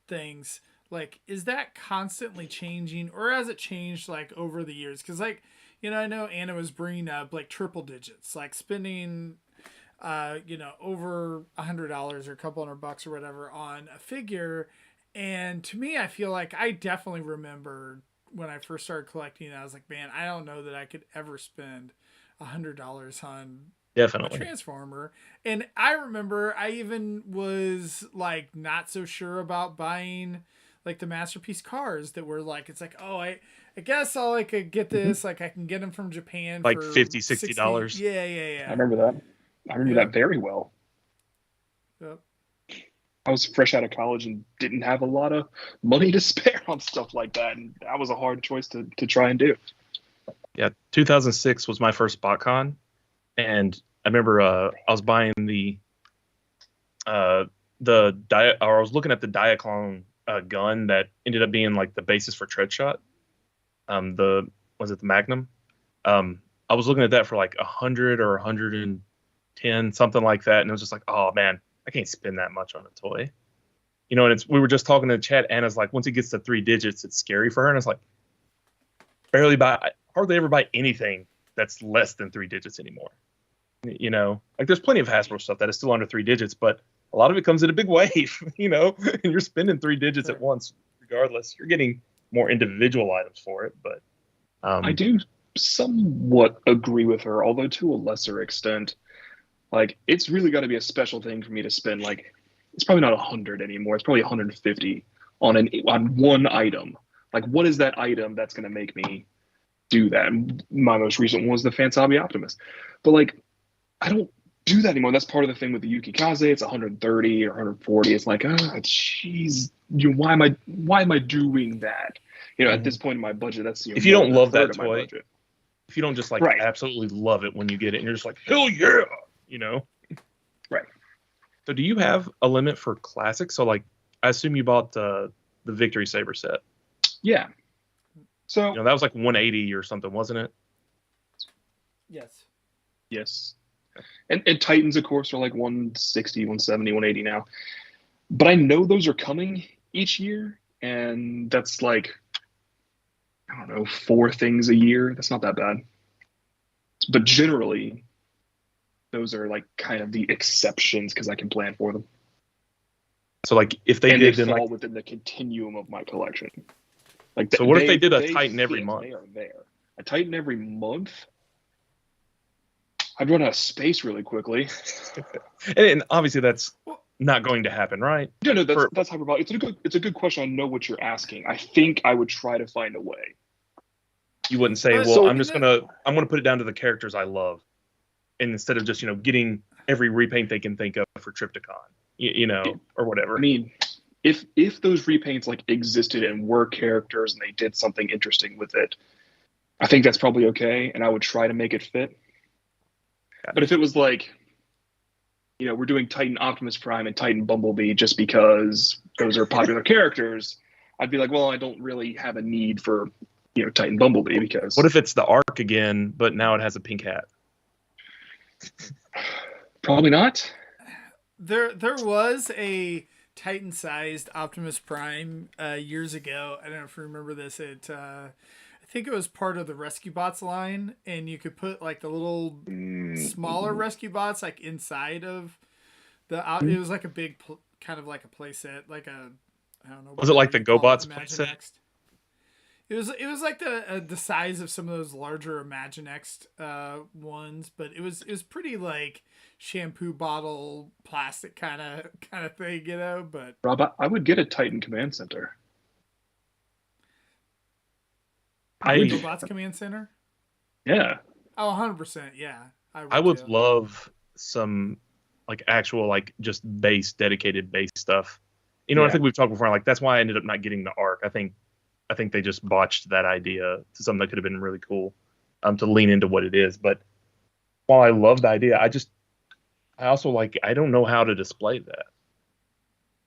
things, like, is that constantly changing, or has it changed like over the years? Because I know Anna was bringing up like triple digits, like spending over $100 or a couple $100 or whatever on a figure. And to me, I feel like I definitely remember when I first started collecting, I was like, man, I don't know that I could ever spend $100 on Definitely a Transformer. And I remember I even was like not so sure about buying like the Masterpiece cars that were like, it's like, oh, I guess I'll like get this, like I can get them from Japan like for $50-$60. Yeah. I remember that. I remember that very well. Yep. I was fresh out of college and didn't have a lot of money to spare on stuff like that, and that was a hard choice to try and do. Yeah, 2006 was my first BotCon, and I remember I was buying I was looking at the Diaclone gun that ended up being like the basis for Treadshot. Was it the Magnum? I was looking at that for like 100 or 110, something like that, and it was just like, oh man, I can't spend that much on a toy. And we were just talking in the chat. Anna's like, once it gets to 3 digits, it's scary for her. And it's like, hardly ever buy anything that's less than 3 digits anymore. Like there's plenty of Hasbro stuff that is still under 3 digits, but a lot of it comes in a big wave, and you're spending 3 digits at once, regardless. You're getting more individual items for it, but I do somewhat agree with her, although to a lesser extent. Like, it's really got to be a special thing for me to spend, like, it's probably not 100 anymore. It's probably 150 on one item. Like, what is that item that's going to make me do that? And my most recent one was the Fantabi Optimus. But, like, I don't do that anymore. That's part of the thing with the Yuki Kaze. It's 130 or 140. It's like, jeez, why am I doing that? At this point in my budget, that's if you don't love that toy, budget. If you don't just like absolutely love it when you get it, and you're just like, hell yeah, Right. So do you have a limit for classics? So like, I assume you bought the Victory Saber set. Yeah. So that was like 180 or something, wasn't it? Yes. Yes. And Titans, of course, are like 160, 170, 180 now. But I know those are coming each year, and that's like, I don't know, 4 things a year. That's not that bad. But generally, those are like kind of the exceptions because I can plan for them. So like if they did, they then fall within the continuum of my collection. Like, so what if they did a Titan every month? They are there. A Titan every month. I'd run out of space really quickly. and obviously that's not going to happen, right? No, that's hyperbolic. It's a good question. I know what you're asking. I think I would try to find a way. You wouldn't say, I'm gonna put it down to the characters I love. and instead of just getting every repaint they can think of for Triptychon, or whatever. I mean, if those repaints like existed and were characters and they did something interesting with it, I think that's probably okay, and I would try to make it fit. But if it was like, we're doing Titan Optimus Prime and Titan Bumblebee just because those are popular characters, I'd be like, well, I don't really have a need for, Titan Bumblebee because. What if it's the Ark again, but now it has a pink hat? Probably not. There was a Titan-sized Optimus Prime years ago. I don't know if you remember this. I think it was part of the Rescue Bots line, and you could put like the little smaller Rescue Bots like inside of the. It was like a big, kind of like a playset, like a. I don't know. Was it like the GoBots playset? It was like the size of some of those larger Imaginext ones, but it was pretty like shampoo bottle plastic kind of thing, But Rob, I would get a Titan Command Center. GoBots Command Center? Yeah. Oh, 100%. Yeah. I would love some like actual like just dedicated base stuff. I think we've talked before. Like that's why I ended up not getting the Ark. I think they just botched that idea to something that could have been really cool, to lean into what it is. But while I love the idea, I also I don't know how to display that.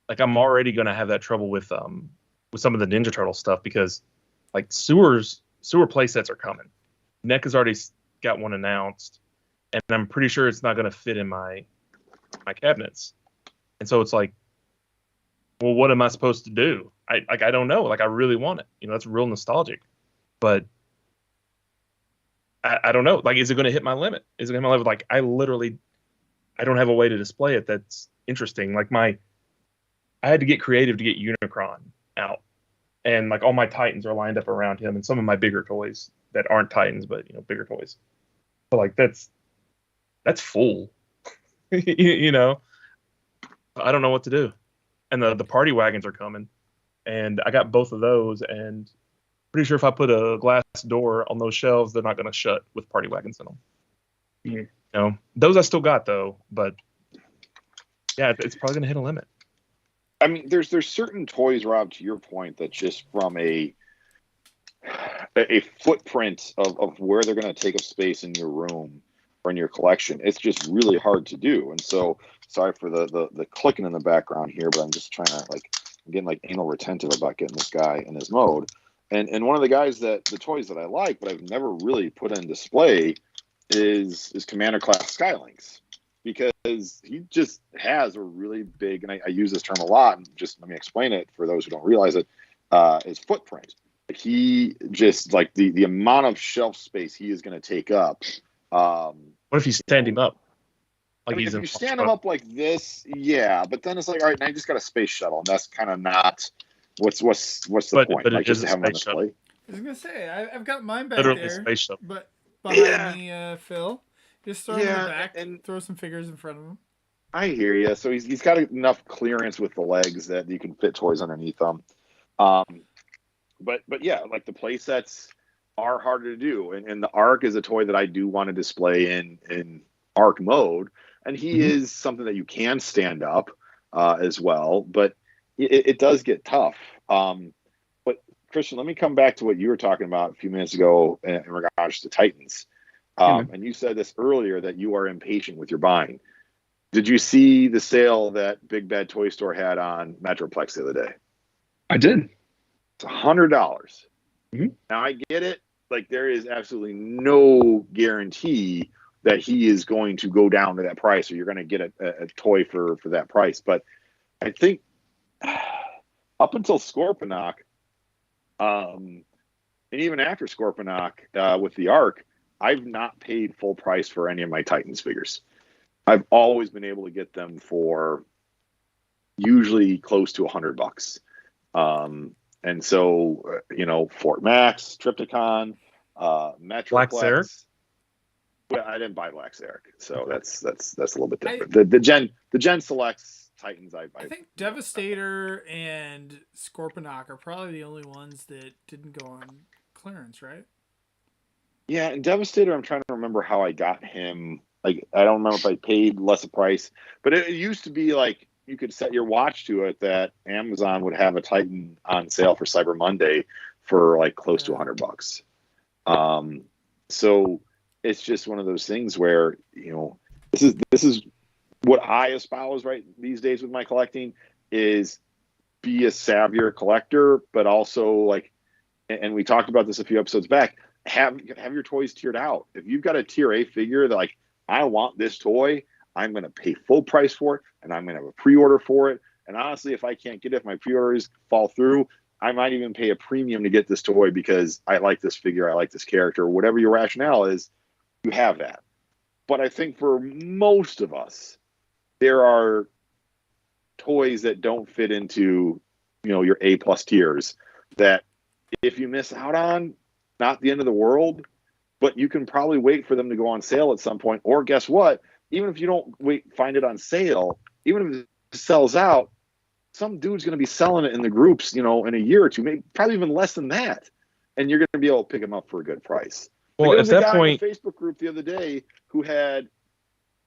Like I'm already gonna have that trouble with some of the Ninja Turtle stuff because like sewer play sets are coming. NEC has already got one announced, and I'm pretty sure it's not gonna fit in my cabinets. And so it's like, well, what am I supposed to do? I don't know. Like I really want it. That's real nostalgic, but I don't know. Like, is it going to hit my limit? Is it going to hit my limit? Like I don't have a way to display it that's interesting. Like I had to get creative to get Unicron out, and like all my Titans are lined up around him, and some of my bigger toys that aren't Titans, but bigger toys. But like that's full. I don't know what to do. And the party wagons are coming, and I got both of those, and pretty sure if I put a glass door on those shelves, they're not going to shut with party wagons in them. Yeah. Those I still got though, but yeah, it's probably going to hit a limit. I mean, there's certain toys, Rob, to your point, that just from a footprint of where they're going to take up space in your room or in your collection, it's just really hard to do. And so, sorry for the clicking in the background here, but I'm just trying to I'm getting anal retentive about getting this guy in his mode. And one of the toys that I like, but I've never really put in display is Commander Class Skylinks, because he just has a really big, and I use this term a lot, and just let me explain it for those who don't realize it, his footprint. He just the amount of shelf space he is going to take up. What if you stand him up? If you stand him up like this, yeah, but then it's like, all right, now I just got a space shuttle, and that's kind of not what's the point? But just to have him on display. I was gonna say I've got mine back Literally there, space shuttle. but behind me, Phil, just throw him in the back and throw some figures in front of him. I hear you. So he's got enough clearance with the legs that you can fit toys underneath them. But yeah, like the play sets are harder to do, and the Ark is a toy that I do want to display in Ark mode, and he is something that you can stand up as well, but it does get tough. But Christian, let me come back to what you were talking about a few minutes ago in regards to Titans. And you said this earlier, that you are impatient with your buying. Did you see the sale that Big Bad Toy Store had on Metroplex the other day? I did. It's $100. Now I get it. Like, there is absolutely no guarantee that he is going to go down to that price, or you're going to get a toy for that price. But I think up until Scorponok, and even after Scorponok with the Ark, I've not paid full price for any of my Titans figures. I've always been able to get them for usually close to $100. And so, Fort Max, Triptychon, Metroplex. Black Zarek? Well, I didn't buy Black Zarek, so that's a little bit different. The Gen Selects Titans, I think Devastator and Scorponok are probably the only ones that didn't go on clearance, right? Yeah, and Devastator, I'm trying to remember how I got him. Like, I don't remember if I paid less a price, but it used to be like you could set your watch to it that Amazon would have a Titan on sale for Cyber Monday for like close to $100. So it's just one of those things where, you know, this is what I espouse right these days with my collecting is be a savvier collector, but also like, and we talked about this a few episodes back, have your toys tiered out. If you've got a tier A figure that like, I want this toy, I'm going to pay full price for it, and I'm going to have a pre-order for it. And honestly, if I can't get it, if my pre-orders fall through, I might even pay a premium to get this toy because I like this figure, I like this character, whatever your rationale is, you have that. But I think for most of us, there are toys that don't fit into, you know, your A+ tiers that if you miss out on, not the end of the world, but you can probably wait for them to go on sale at some point. Or guess what? Even if you don't find it on sale, even if it sells out, some dude's going to be selling it in the groups, you know, in a year or two, maybe probably even less than that. And you're going to be able to pick them up for a good price. Well, like, at that point, in the Facebook group the other day who had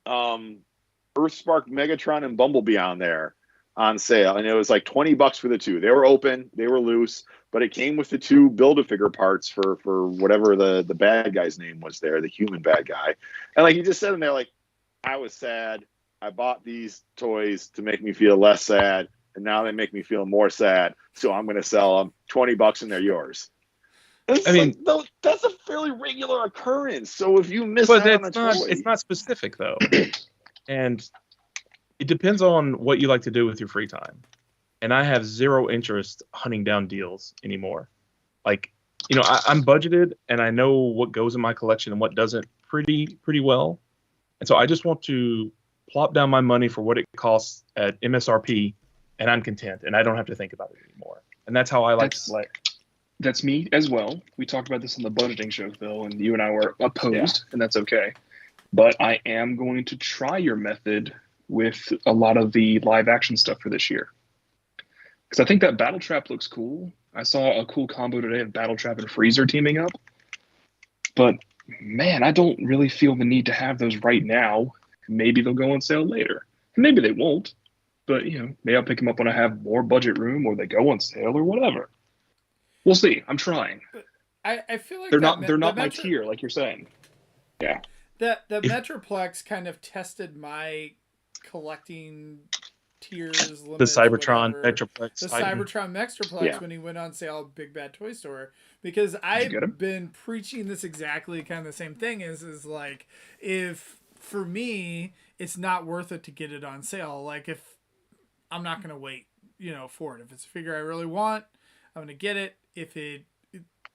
Earthspark, Megatron, and Bumblebee on there on sale, and it was like $20 for the two. They were open, they were loose, but it came with the two Build-A-Figure parts for whatever the bad guy's name was there, the human bad guy. And like he just said in there, like, I was sad. I bought these toys to make me feel less sad, and now they make me feel more sad. So I'm going to sell them $20 and they're yours. I mean, that's a fairly regular occurrence. So if you miss out on a toy, it's not specific though, and it depends on what you like to do with your free time. And I have zero interest hunting down deals anymore. Like, you know, I'm budgeted and I know what goes in my collection and what doesn't pretty well. And so I just want to plop down my money for what it costs at MSRP, and I'm content, and I don't have to think about it anymore. And that's how I like to play. That's me as well. We talked about this on the budgeting show, Phil, and you and I were opposed, and that's okay. But I am going to try your method with a lot of the live action stuff for this year. Because I think that Battle Trap looks cool. I saw a cool combo today of Battle Trap and Freezer teaming up. But, man, I don't really feel the need to have those right now. Maybe they'll go on sale later. Maybe they won't. But, you know, maybe I'll pick them up when I have more budget room or they go on sale or whatever. We'll see. I'm trying. But I feel like they're not my tier, like you're saying. Yeah. The Metroplex kind of tested my collecting tiers. The Cybertron Metroplex. The Cybertron Metroplex when he went on sale at Big Bad Toy Store, because I've been preaching this exactly kind of the same thing is like, if for me it's not worth it to get it on sale. Like, if I'm not going to wait, you know, for it. If it's a figure I really want, I'm going to get it. If it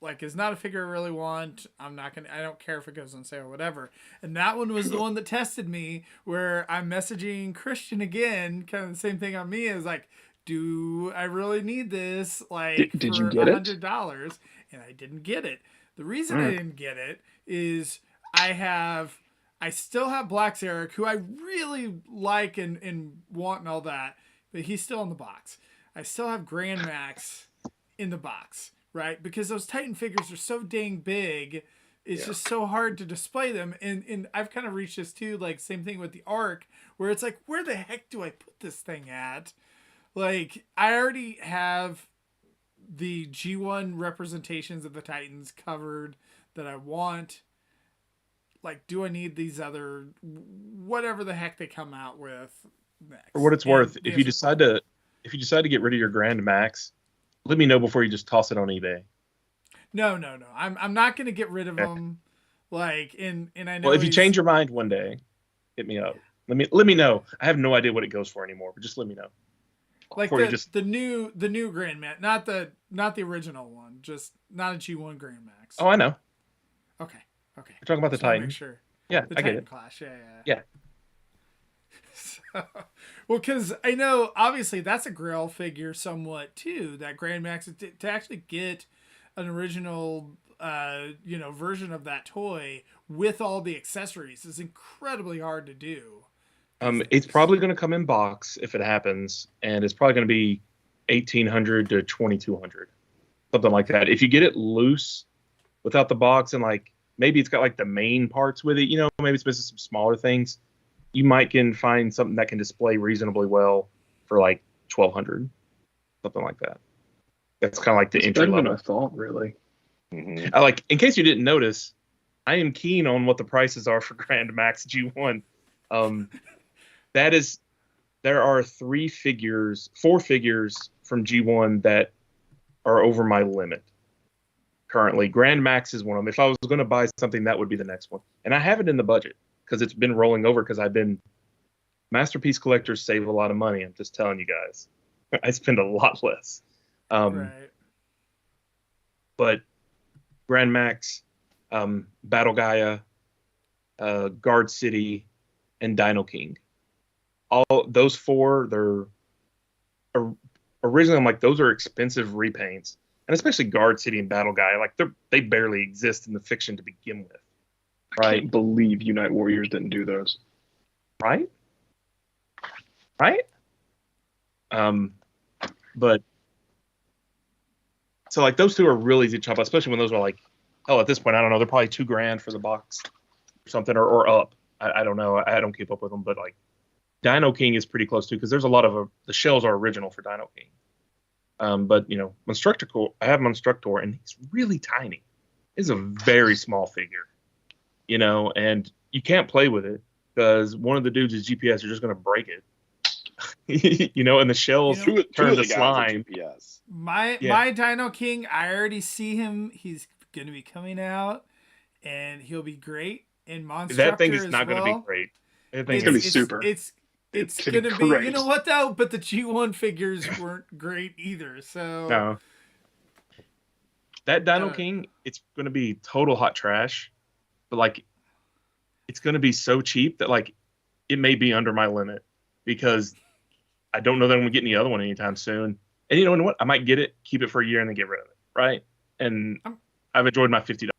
like is not a figure I really want, I don't care if it goes on sale or whatever. And that one was the one that tested me, where I'm messaging Christian again, kind of the same thing on me, is like, do I really need this? Like, did for you get $100? And I didn't get it. The reason I didn't get it is I still have Black Zarek, who I really like and want and all that, but he's still in the box. I still have Grand Max in the box, right? Because those Titan figures are so dang big, it's just so hard to display them. And I've kind of reached this too, like same thing with the Arc, where it's like, where the heck do I put this thing at? Like, I already have the G1 representations of the Titans covered that I want. Like, do I need these other, whatever the heck they come out with next? For what it's worth, if you decide to get rid of your Grand Max, let me know before you just toss it on eBay. No. I'm not going to get rid of them. Like, and I know. Well, if you change your mind one day, hit me up. Let me know. I have no idea what it goes for anymore, but just let me know. Like the new Grand Max, not the original one, just not a G1 Grand Max. Oh, I know. Okay. You're talking about the Titan. Make sure. Yeah, the I Titan get it. Clash. Yeah. So, well, because I know obviously that's a Grail figure somewhat too. That Grand Max, to actually get an original, version of that toy with all the accessories is incredibly hard to do. It's probably going to come in box if it happens, and it's probably going to be $1,800 to $2,200, something like that. If you get it loose without the box and like maybe it's got like the main parts with it. You know, maybe it's missing some smaller things. You might can find something that can display reasonably well for like 1,200, something like that. That's kind of like the It's entry better than level. I thought, really. Mhm. I like, in case you didn't notice, I am keen on what the prices are for Grand Max G1. There are 4 figures from G1 that are over my limit currently. Grand Max is one of them. If I was going to buy something, that would be the next one. And I have it in the budget because it's been rolling over because Masterpiece collectors save a lot of money. I'm just telling you guys. I spend a lot less. Right. But Grand Max, Battle Gaia, Guard City, and Dino King. All those 4, they're originally, I'm like, those are expensive repaints, and especially Guard City and Battle Gaia, like they barely exist in the fiction to begin with, I right? can't believe Unite Warriors didn't do those. Right? But so like those 2 are really easy to chop, especially when those are like, oh, at this point, I don't know, they're probably $2,000 for the box or something, or up. I don't know. I don't keep up with them, but like Dino King is pretty close too, because there's a lot of the shells are original for Dino King. But you know, I have Monstructor, and he's really tiny. It's a very small figure, you know, and you can't play with it because one of the dudes' GPS are just going to break it. You know, and the shells You know, turn to guys are slime. GPS. My Dino King, I already see him. He's going to be coming out, and he'll be great. And Monstructor That thing is not going to be great. That thing It's gonna is be super. It's It's going to be. great. You know what though? But the G1 figures weren't great either. So no. That Dino Uh, King, it's going to be total hot trash, but like, it's going to be so cheap that like, it may be under my limit because I don't know that I'm going to get any other one anytime soon. And you know what? I might get it, keep it for a year, and then get rid of it, right? And I've enjoyed my $50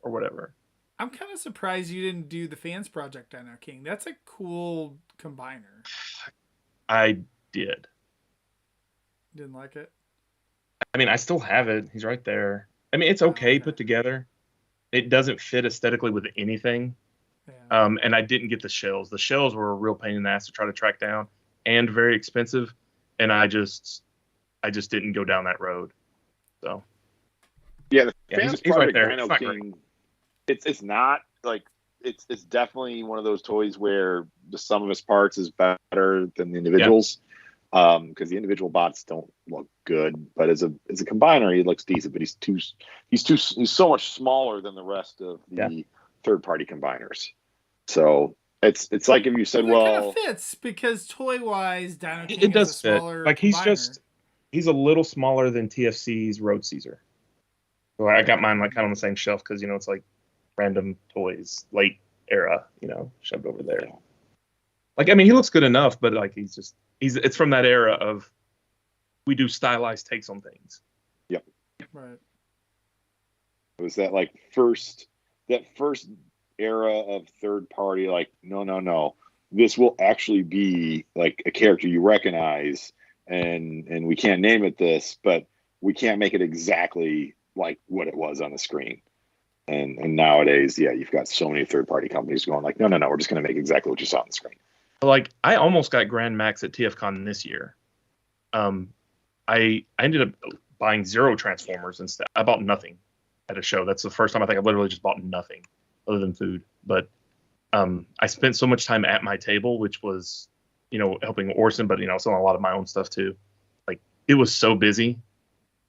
or whatever. I'm kind of surprised you didn't do the Fans Project Dino King. That's a cool combiner. I did. Didn't like it. I mean, I still have it. He's right there. I mean, it's okay put together. It doesn't fit aesthetically with anything. Yeah. And I didn't get the shells. The shells were a real pain in the ass to try to track down and very expensive. And I just didn't go down that road. So Yeah, the Yeah, Fans he's right Project there. Dino It's not great. King, it's not like it's definitely one of those toys where the sum of its parts is better than the individuals. Because the individual bots don't look good, but as a combiner, he looks decent. But he's so much smaller than the rest of the third party combiners. So it's like if you said, That well, kind of fits because toy wise, Dino King It does is a fit. smaller Like combiner. he's a little smaller than TFC's Road Caesar. So I got mine like kind of on the same shelf because you know it's like random toys, late era, you know, shoved over there. Yeah. Like I mean, he looks good enough, but like it's from that era of we do stylized takes on things. Right. it was that first era of third party, like no, this will actually be like a character you recognize, and we can't name it this, but we can't make it exactly like what it was on the screen. And nowadays, yeah, you've got so many third party companies going like, no, we're just going to make exactly what you saw on the screen. Like I almost got Grand Max at TFCon this year. I ended up buying 0 Transformers instead. I bought nothing at a show. That's the first time I think I've literally just bought nothing other than food. But I spent so much time at my table, which was, you know, helping Orson, but you know, selling a lot of my own stuff too. Like it was so busy,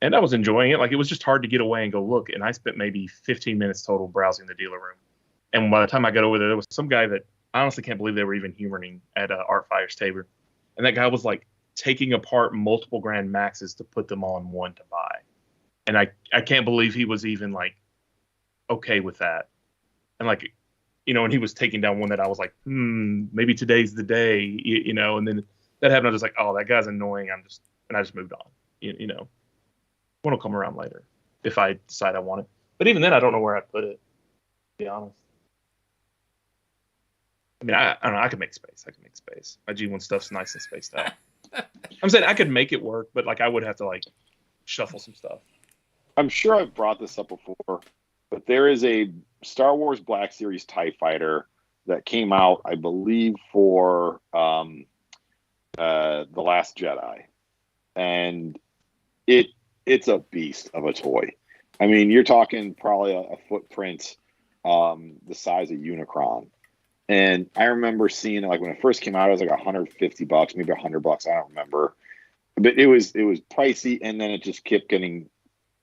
and I was enjoying it. Like it was just hard to get away and go look. And I spent maybe 15 minutes total browsing the dealer room. And by the time I got over there was some guy that I honestly can't believe they were even humoring at Art Fire's table. And that guy was like taking apart multiple Grand Maxes to put them on one to buy. And I can't believe he was even like okay with that. And like, you know, and he was taking down one that I was like, maybe today's the day, you know, and then that happened. I was like, oh, that guy's annoying. I just moved on, you know, one will come around later if I decide I want it. But even then, I don't know where I'd put it, to be honest. I mean, I don't know. I could make space. My G1 stuff's nice and spaced out. I'm saying I could make it work, but like I would have to like shuffle some stuff. I'm sure I've brought this up before, but there is a Star Wars Black Series TIE Fighter that came out, I believe, for The Last Jedi. And it's a beast of a toy. I mean, you're talking probably a footprint the size of Unicron. And I remember seeing it, like, when it first came out, it was like $150, maybe $100. I don't remember. But it was pricey, and then it just kept getting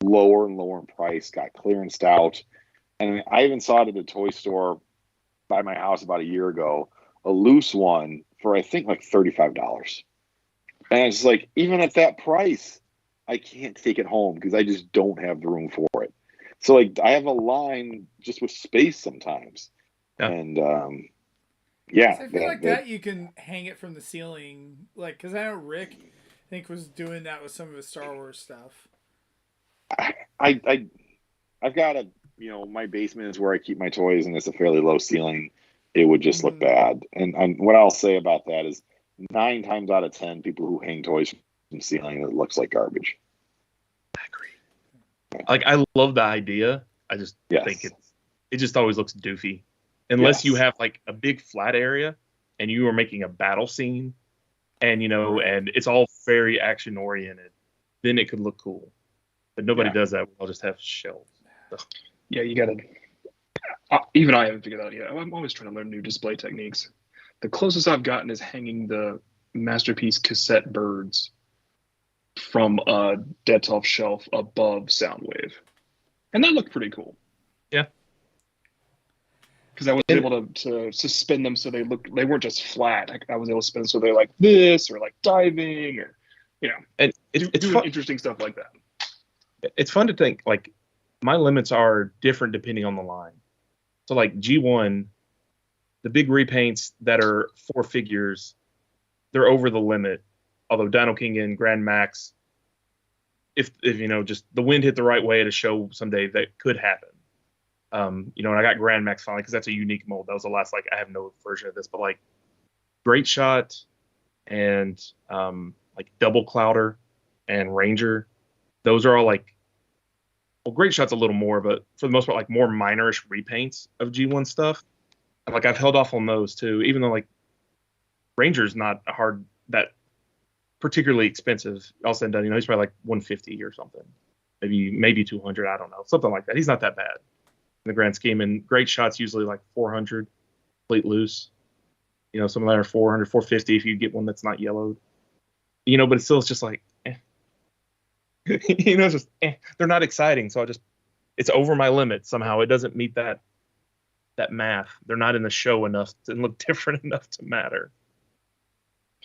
lower and lower in price, got clearanced out. And I even saw it at the toy store by my house about a year ago, a loose one for, I think, like $35. And it's like, even at that price, I can't take it home because I just don't have the room for it. So, like, I have a line just with space sometimes. Yeah. And, yeah. I feel like that you can hang it from the ceiling. Like, because I know Rick, I think, was doing that with some of his Star Wars stuff. I've got a, my basement is where I keep my toys, and it's a fairly low ceiling. It would just look bad. And what I'll say about that is 9 times out of 10, people who hang toys from the ceiling, it looks like garbage. I agree. Like, I love the idea. I just think it just always looks doofy. Unless you have like a big flat area and you are making a battle scene and, and it's all very action oriented, then it could look cool. But nobody does that. I'll just have shelves. So. Yeah, you got to. Even I haven't figured out yet. I'm always trying to learn new display techniques. The closest I've gotten is hanging the Masterpiece cassette birds from a Detolf shelf above Soundwave. And that looked pretty cool. Yeah. Because I was able to suspend them so they weren't just flat. I was able to spin them so they're like this, or like diving, or, and it's doing interesting stuff like that. It's fun to think, like, my limits are different depending on the line. So, like, G1, the big repaints that are 4 figures, they're over the limit. Although Dino King and Grand Max, if just the wind hit the right way at a show someday, that could happen. And I got Grand Max finally because that's a unique mold. That was the last, like, I have no version of this, but like Great Shot and like Double Clouder and Ranger, those are all like, well, Great Shot's a little more, but for the most part, like more minorish repaints of G1 stuff. And like I've held off on those too, even though like Ranger's not that particularly expensive. All said and done, he's probably like $150 or something, maybe $200. I don't know, something like that. He's not that bad in the grand scheme. And Great Shot's usually like $400, complete loose. Some of that are $400, $450 if you get one that's not yellowed. But it's just like, it's just they're not exciting. So it's over my limit somehow. It doesn't meet that math. They're not in the show enough to look different enough to matter.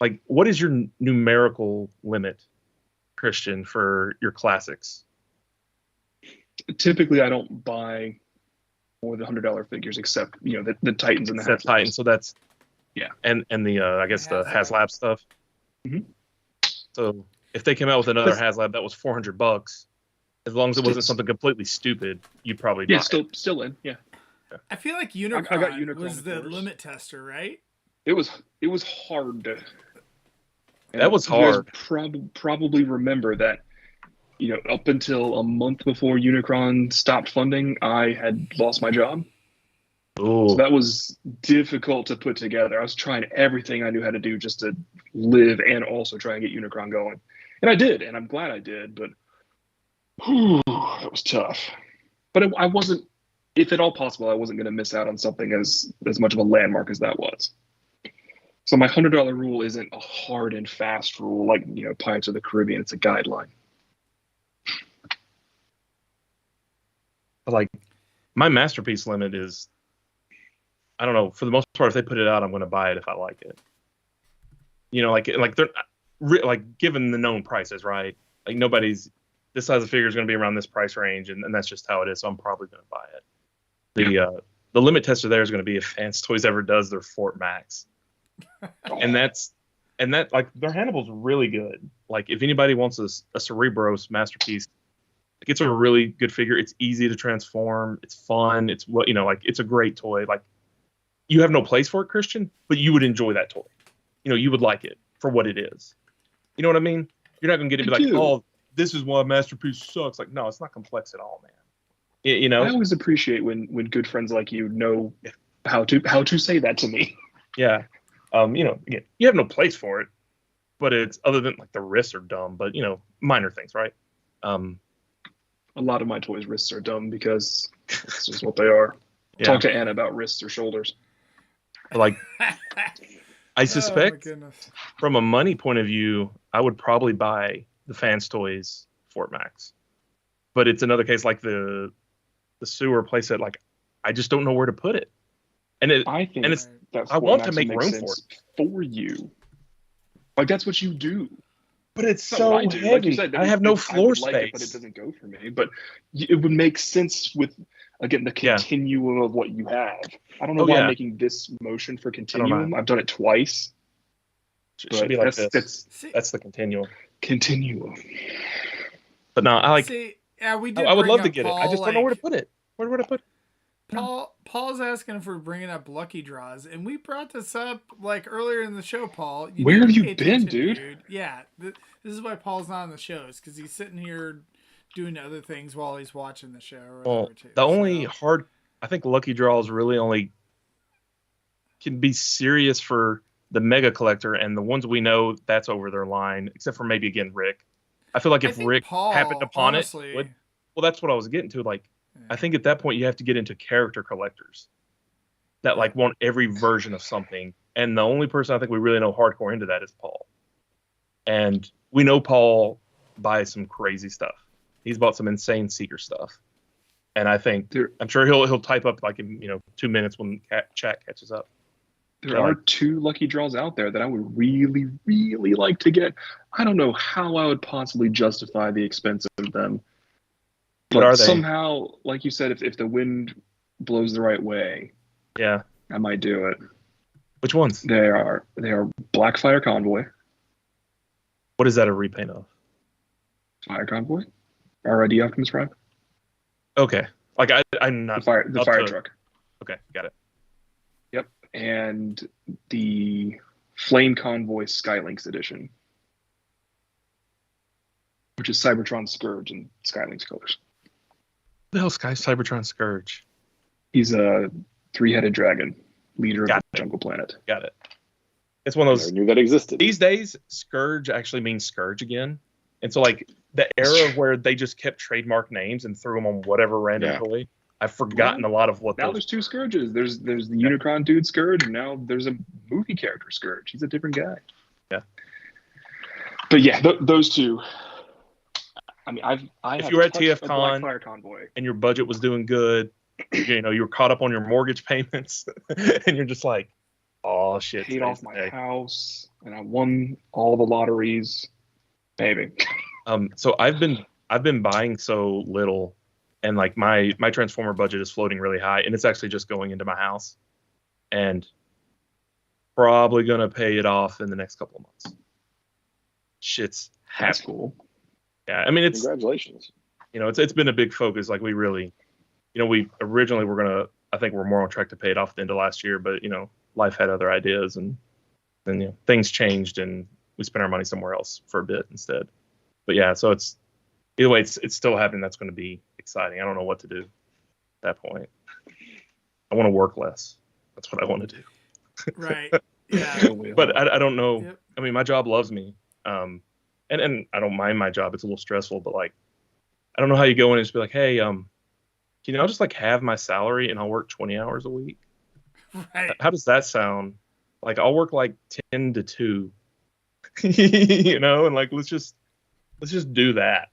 Like, what is your numerical limit, Christian, for your classics? Typically, I don't buy more than $100 figures, except the Titans and the Except Titans. So that's and the I guess the HasLab stuff. Mm-hmm. So if they came out with another HasLab that was $400, as long as it wasn't something completely stupid, you'd probably buy it. Still in, yeah. I feel like Unicron, I got Unicron was the limit tester, right? It was hard to. That was hard. You guys probably remember that, up until a month before Unicron stopped funding, I had lost my job. Ooh. So that was difficult to put together. I was trying everything I knew how to do just to live and also try and get Unicron going. And I did, and I'm glad I did, but that was tough. But I wasn't, if at all possible, I wasn't going to miss out on something as much of a landmark as that was. So my $100 rule isn't a hard and fast rule like, Pirates of the Caribbean. It's a guideline. Like, my Masterpiece limit is, I don't know, for the most part, if they put it out, I'm going to buy it if I like it. Like they're like, given the known prices, right? Like, this size of figure is going to be around this price range, and that's just how it is. So I'm probably going to buy it. The limit tester there is going to be if Fans Toys ever does their Fort Max. And that like, their Hannibal's really good. Like, if anybody wants a Cerebros Masterpiece, like, it's a really good figure. It's easy to transform. It's fun. It's it's a great toy. Like, you have no place for it, Christian, but you would enjoy that toy. You would like it for what it is. You know what I mean? You're not gonna get it and be like, oh, this is why Masterpiece sucks. Like, no, it's not complex at all, man. You I know, always appreciate when good friends like you know how to say that to me. yeah. You know, again, you have no place for it, but it's other than like the wrists are dumb, but you know, minor things, right? Um, A lot of my toys' wrists are dumb because that's just what they are. yeah. Talk to Anna about wrists or shoulders. Like I Oh my suspect goodness. from a money point of view, I would probably buy the Fans Toys Fort Max. But it's another case like the sewer playset, like I just don't know where to put it. And I think it's that I Fort want to Max make would make room for sense for you. Like that's what you do. but it's That's not what I so do. heavy. Like you said, I have no I floor would like it, but it space. doesn't go for me. But it would make sense with again the Yeah. continuum of what you have. I don't know Oh, why yeah. I'm making this motion for I don't continuum. know. I've done it twice. It should But be like that's this. See, That's the continuum. continuum. But no, I like see, yeah, we did I would bring love to up get it. I Paul, just don't know where to like, put it. Where would I put it? Paul's asking if we're bringing up lucky draws, and we brought this up like earlier in the show. Paul, you Where need have to you pay been, attention, dude? Yeah, this is why Paul's not on the shows because he's sitting here doing other things while he's watching the show or Well, whatever too. the only So, hard I think lucky draws really only can be serious for the mega collector and the ones we know that's over their line, except for maybe again Rick. I feel like I if think Rick happened Paul, upon it, honestly, well, that's what I was getting to. Like, I think at that point you have to get into character collectors that like want every version of something. And the only person I think we really know hardcore into that is Paul. And we know Paul buys some crazy stuff. He's bought some insane Seeker stuff. And I think I'm sure he'll type up like in 2 minutes when chat catches up. There are two lucky draws out there that I would really, really like to get. I don't know how I would possibly justify the expense of them. But what are they? Somehow, like you said, if the wind blows the right way, yeah, I might do it. Which ones? They are Blackfire Convoy. What is that a repaint of? Fire Convoy? RID Optimus Prime? Okay. Like I'm not the fire truck. Okay, got it. Yep. And the Flame Convoy Skylinks edition, which is Cybertron Scourge in Skylinks colors. The hell, Cybertron Scourge. He's a 3-headed dragon, leader of the jungle planet. Got it. It's one of those. I never knew that existed. These days, Scourge actually means Scourge again, and so like the era where they just kept trademark names and threw them on whatever random toy. I've forgotten a lot of what. Now there's two Scourges. There's the Unicron dude Scourge, and now there's a movie character Scourge. He's a different guy. Yeah. But yeah, those two. I mean, if you were at TFCon Blackfire Convoy and your budget was doing good, you were caught up on your mortgage payments, and you're just like, oh shit, paid off my house, and I won all the lotteries, baby. So I've been buying so little, and like my Transformer budget is floating really high, and it's actually just going into my house, and probably gonna pay it off in the next couple of months. Shit's happy. That's cool. Yeah, I mean it's congratulations. It's been a big focus. Like we really, we originally were gonna. I think we're more on track to pay it off at the end of last year, but life had other ideas, and then things changed, and we spent our money somewhere else for a bit instead. But yeah, so it's either way, it's still happening. That's going to be exciting. I don't know what to do at that point. I want to work less. That's what I want to do. Right. Yeah. But I don't know. Yep. I mean, my job loves me. And I don't mind my job. It's a little stressful, but like, I don't know how you go in and just be like, hey, can I'll just like have my salary and I'll work 20 hours a week. Right. How does that sound? Like I'll work like 10 to 2, and like, let's just do that.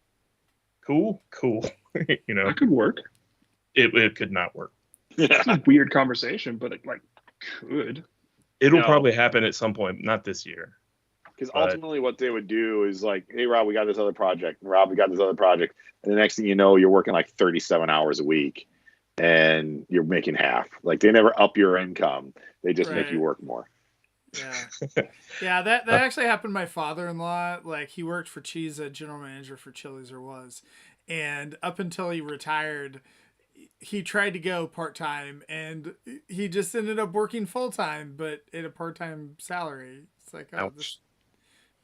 Cool. That could work. It could not work. It's a weird conversation, but it like could. It'll probably happen at some point, not this year. Because ultimately what they would do is like, hey, Rob, we got this other project. And Rob, we got this other project. And the next thing you know, you're working like 37 hours a week and you're making half. Like they never up your income. They just make you work more. Yeah. Yeah, that actually happened to my father-in-law. Like he worked for Cheesa, general manager for Chili's or was. And up until he retired, he tried to go part-time and he just ended up working full-time, but at a part-time salary. It's like, ouch.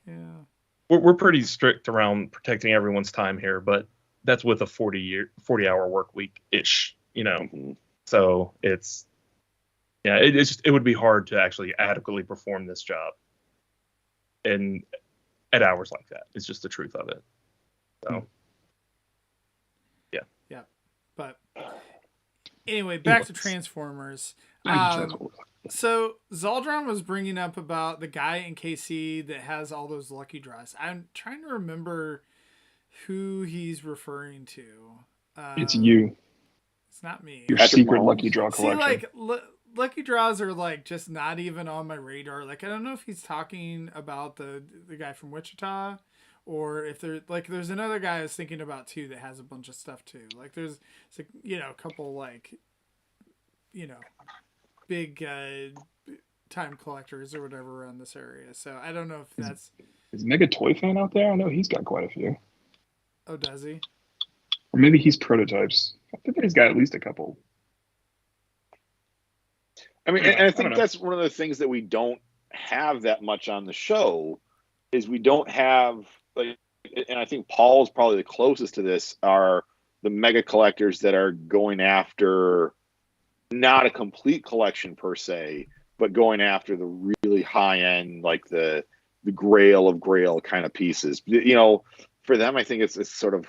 Yeah. We're pretty strict around protecting everyone's time here, but that's with a 40-hour work week ish, Mm-hmm. So it's it would be hard to actually adequately perform this job and at hours like that. It's just the truth of it. So Yeah. But anyway, back to Transformers. So Zaldron was bringing up about the guy in KC that has all those lucky draws. I'm trying to remember who he's referring to. It's you. It's not me. Your Patrick secret Mahomes. lucky draw collection. See, like lucky draws are like just not even on my radar. Like I don't know if he's talking about the guy from Wichita, or if there's another guy I was thinking about too that has a bunch of stuff too. Like there's like a couple like big time collectors or whatever around this area. So I don't know if that's Is Mega Toy Fan out there? I know he's got quite a few. Oh, does he? Or maybe he's prototypes. I think he's got at least a couple. I mean, and I think that's one of the things that we don't have that much on the show is we don't have like, and I think Paul's probably the closest to this are the mega collectors that are going after not a complete collection per se, but going after the really high end, like the grail of grail kind of pieces. For them, I think it's sort of,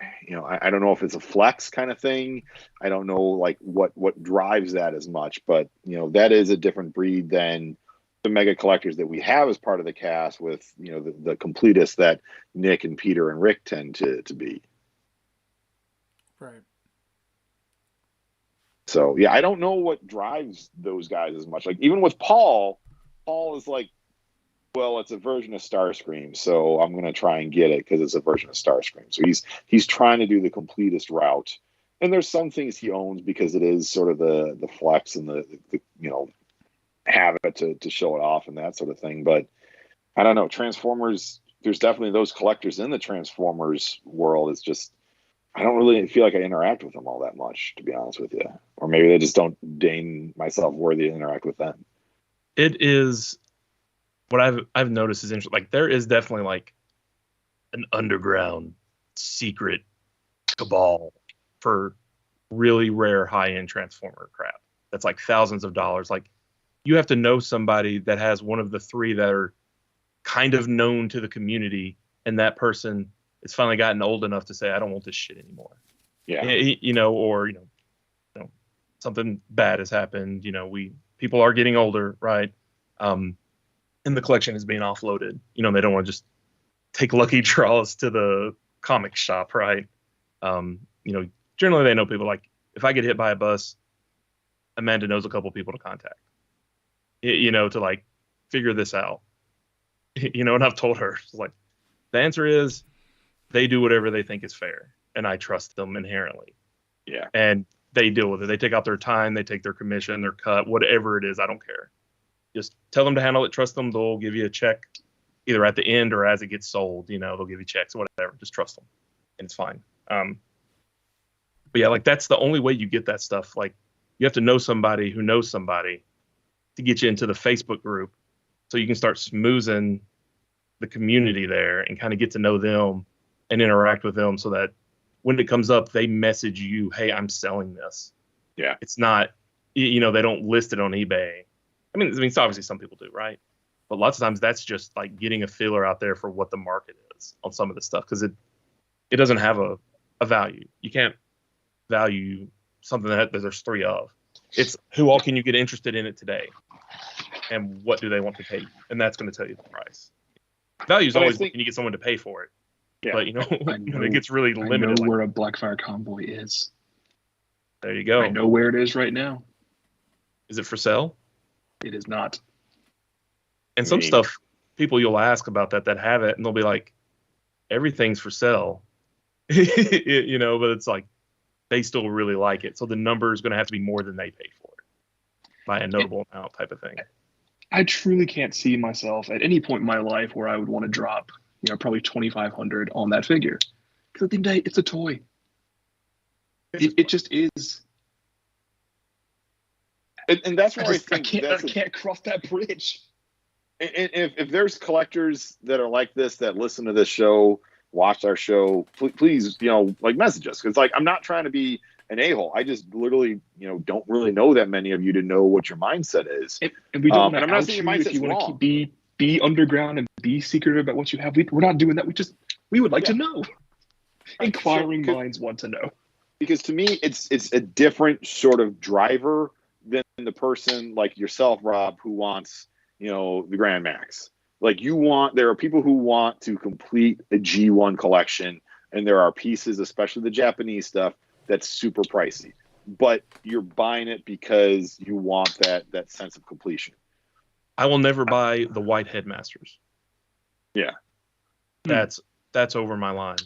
I don't know if it's a flex kind of thing. I don't know like what drives that as much, but that is a different breed than the mega collectors that we have as part of the cast with, the completists that Nick and Peter and Rick tend to be. Right. So yeah, I don't know what drives those guys as much. Like even with Paul is like, well, it's a version of Starscream, so I'm going to try and get it because it's a version of Starscream. So he's trying to do the completest route. And there's some things he owns because it is sort of the flex and the have it to show it off and that sort of thing. But I don't know, Transformers, there's definitely those collectors in the Transformers world. It's just, I don't really feel like I interact with them all that much, to be honest with you. Or maybe they just don't deign myself worthy to interact with them. it is what I've noticed is interesting. Like there is definitely like an underground secret cabal for really rare high-end Transformer crap. That's like thousands of dollars. Like you have to know somebody that has one of the three that are kind of known to the community, and that person has finally gotten old enough to say, I don't want this shit anymore. Yeah. Or something bad has happened. People are getting older, right? And the collection is being offloaded. They don't want to just take lucky draws to the comic shop, right? Generally they know people. Like if I get hit by a bus, Amanda knows a couple people to contact, to like figure this out. And I've told her, like, the answer is they do whatever they think is fair, and I trust them inherently. Yeah. And they deal with it. They take out their time, they take their commission, their cut, whatever it is. I don't care. Just tell them to handle it. Trust them. They'll give you a check either at the end or as it gets sold. They'll give you checks or whatever. Just trust them, and it's fine. But yeah, like that's the only way you get that stuff. Like you have to know somebody who knows somebody to get you into the Facebook group, so you can start smoozing the community there and kind of get to know them and interact with them, so that when it comes up, they message you, hey, I'm selling this. Yeah. It's not, they don't list it on eBay. I mean, obviously some people do, right? But lots of times that's just like getting a feeler out there for what the market is on some of this stuff, because it doesn't have a value. You can't value something that there's three of. It's who all can you get interested in it today, and what do they want to pay you, and that's going to tell you the price. Value is always when you get someone to pay for it. Yeah. But when it gets really limited, I know where a Blackfire Convoy is. There you go. I know where it is right now. Is it for sale? It is not. And some stuff, people you'll ask about that have it, and they'll be like, everything's for sale. But it's like they still really like it. So the number is going to have to be more than they paid for it by a notable amount type of thing. I truly can't see myself at any point in my life where I would want to drop, probably $2,500 on that figure. Because at the end of the day, it's a toy. It just is. And that's where I can't cross that bridge. And if there's collectors that are like this that listen to this show, watched our show, please, like message us. Because like, I'm not trying to be an a-hole. I just literally, don't really know that many of you to know what your mindset is. And we don't want and to I'm not out saying you your if mindset's you want wrong. to be underground and be secretive about what you have. We're not doing that. We would like to know. Inquiring minds want to know. Because to me, it's a different sort of driver than the person like yourself, Rob, who wants, the Grand Max. Like there are people who want to complete a G1 collection, and there are pieces, especially the Japanese stuff, that's super pricey. But you're buying it because you want that sense of completion. I will never buy the white headmasters. Yeah. That's over my line.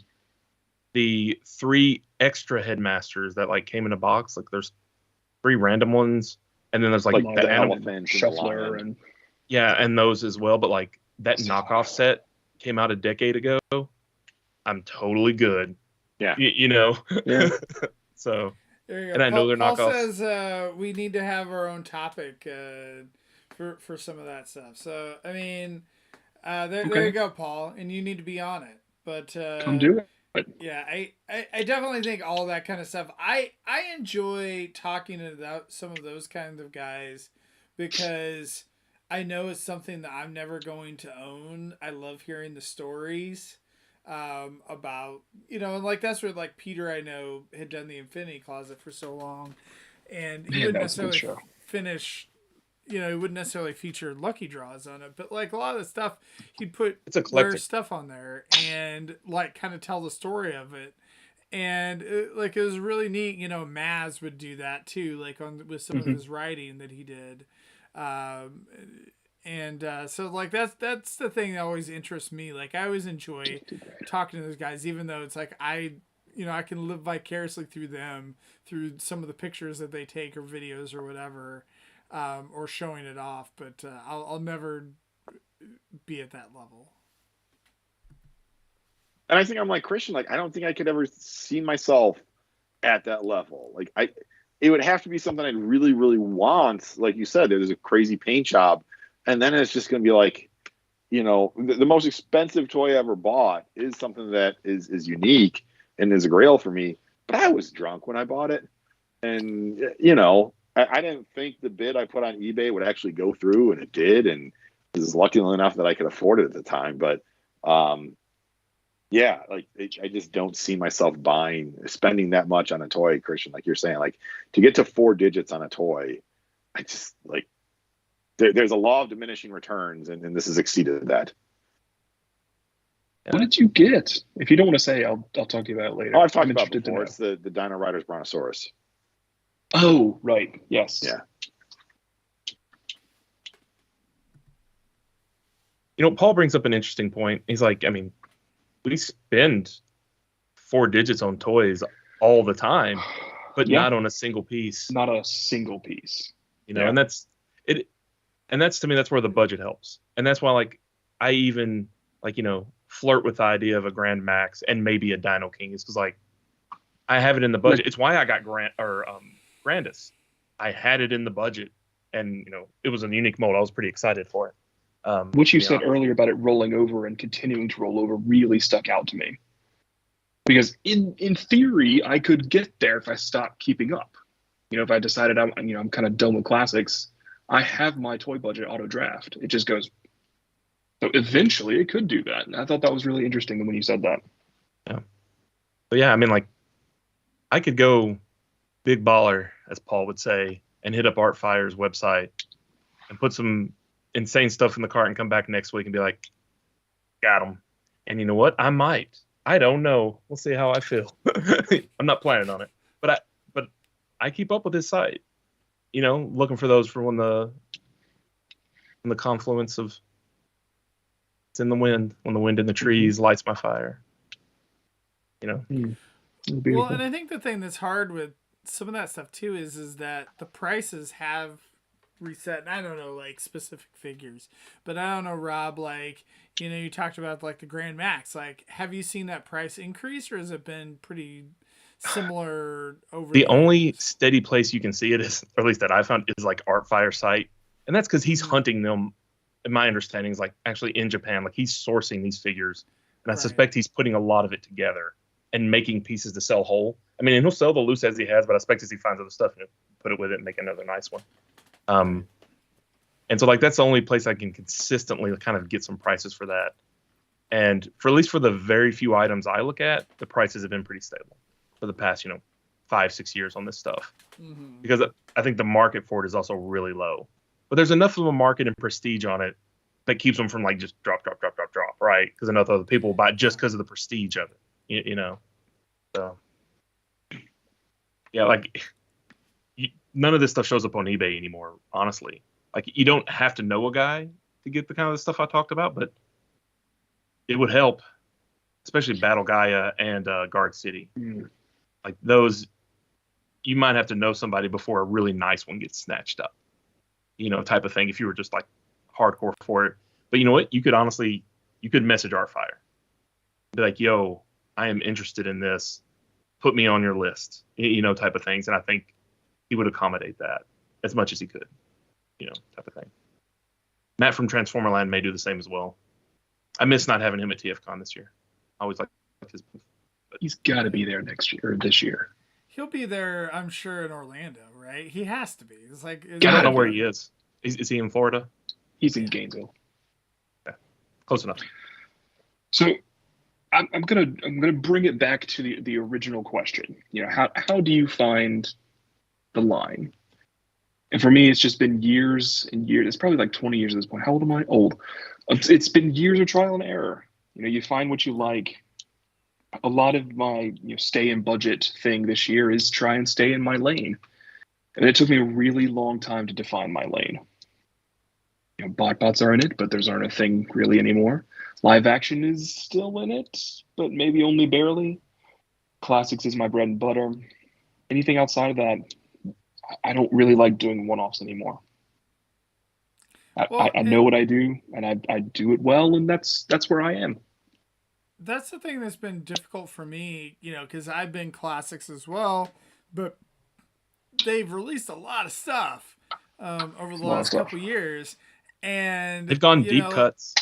The 3 extra headmasters that like came in a box, like there's 3 random ones, and then there's like the elephant shuffler and and those as well. But like that knockoff set came out a decade ago. I'm totally good. Yeah. Yeah. So. There you go. And I know they're Paul knockoffs. says we need to have our own topic for some of that stuff. So I mean, there you go, Paul, and you need to be on it. But come do it. Yeah, I definitely think all that kind of stuff. I enjoy talking about some of those kinds of guys because I know it's something that I'm never going to own. I love hearing the stories about, and like that's where like Peter, I know, had done the Infinity Closet for so long, and he wouldn't necessarily finish. He wouldn't necessarily feature lucky draws on it, but like a lot of the stuff, he'd put rare stuff on there and like kind of tell the story of it. And it was really neat. Maz would do that too, like with some of his writing that he did. So like that's the thing that always interests me. Like I always enjoy talking to those guys, even though it's like I can live vicariously through them, through some of the pictures that they take or videos or whatever. Or showing it off, but I'll never be at that level. And I think I'm like Christian. Like I don't think I could ever see myself at that level. Like it would have to be something I'd really, really want. Like you said, there's a crazy paint job, and then it's just going to be like, the most expensive toy I ever bought is something that is unique and is a grail for me. But I was drunk when I bought it, and I didn't think the bid I put on eBay would actually go through, and it did, and I was lucky enough that I could afford it at the time. But I just don't see myself spending that much on a toy, Christian. Like you're saying, like to get to 4 digits on a toy, I just like there's a law of diminishing returns, and this has exceeded that. What did you get? If you don't want to say, I'll talk to you about it later. Oh, I've talked about it before. It's the Dino Riders Brontosaurus. Oh, right. Yes. Yeah. Paul brings up an interesting point. He's like, I mean, we spend 4 digits on toys all the time, but not on a single piece. Not a single piece. And that's it. And that's, to me, that's where the budget helps. And that's why, like, I even, like, flirt with the idea of a Grand Max and maybe a Dino King is because, like, I have it in the budget. It's why I got Grandis. I had it in the budget, and it was a unique mold. I was pretty excited for it. What you said earlier about it rolling over and continuing to roll over really stuck out to me, because in theory I could get there if I stopped keeping up. If I decided I'm kind of done with classics, I have my toy budget auto draft. It just goes. So eventually it could do that, and I thought that was really interesting when you said that. Yeah. But yeah, I mean, like, I could go big baller, as Paul would say, and hit up Artfire's website and put some insane stuff in the cart and come back next week and be like, got them. And you know what? I might. I don't know. We'll see how I feel. I'm not planning on it, but I keep up with his site. Looking for those for when the confluence of it's in the wind, when the wind in the trees lights my fire. Well, and I think the thing that's hard with some of that stuff too is that the prices have reset. And I don't know like specific figures, but I don't know, Rob, like, you talked about like the Grand Max, like, have you seen that price increase or has it been pretty similar over the only steady place you can see it is, or at least that I found, is like Artfire site. And that's because he's hunting them. And my understanding is like actually in Japan, like he's sourcing these figures and I Right. suspect he's putting a lot of it together and making pieces to sell whole. I mean, and he'll sell the loose as he has, but I expect as he finds other stuff, he'll put it with it and make another nice one. And so like that's the only place I can consistently kind of get some prices for that. And for at least for the very few items I look at, the prices have been pretty stable for the past 5-6 years on this stuff, because I think the market for it is also really low. But there's enough of a market and prestige on it that keeps them from like just drop, right? Because enough other people buy it just because of the prestige of it, So yeah, like none of this stuff shows up on eBay anymore, honestly. Like you don't have to know a guy to get the kind of stuff I talked about, but it would help, especially Battle Gaia and Guard City. Like those, you might have to know somebody before a really nice one gets snatched up, type of thing. If you were just like hardcore for it, but you know what? You could message Artfire, be like, "Yo, I am interested in this. Put me on your list," type of things. And I think he would accommodate that as much as he could, type of thing. Matt from Transformerland may do the same as well. I miss not having him at TFCon this year. I always liked his booth. He's got to be there next year or this year. He'll be there, I'm sure, in Orlando, right? He has to be. It's like I don't know where he is. Is he in Florida? He's in Gainesville. Yeah. Close enough. So I'm gonna bring it back to the original question. How do you find the line? And for me, it's just been years and years. It's probably like 20 years at this point. How old am I? Old. It's been years of trial and error. You find what you like. A lot of my stay in budget thing this year is try and stay in my lane. And it took me a really long time to define my lane. Bots are in it, but those aren't a thing really anymore. Live action is still in it, but maybe only barely. Classics is my bread and butter. Anything outside of that, I don't really like doing one-offs anymore. I know what I do, and I do it well, and that's where I am. That's the thing that's been difficult for me, because I've been classics as well, but they've released a lot of stuff over the last couple years, and they've gone deep cuts.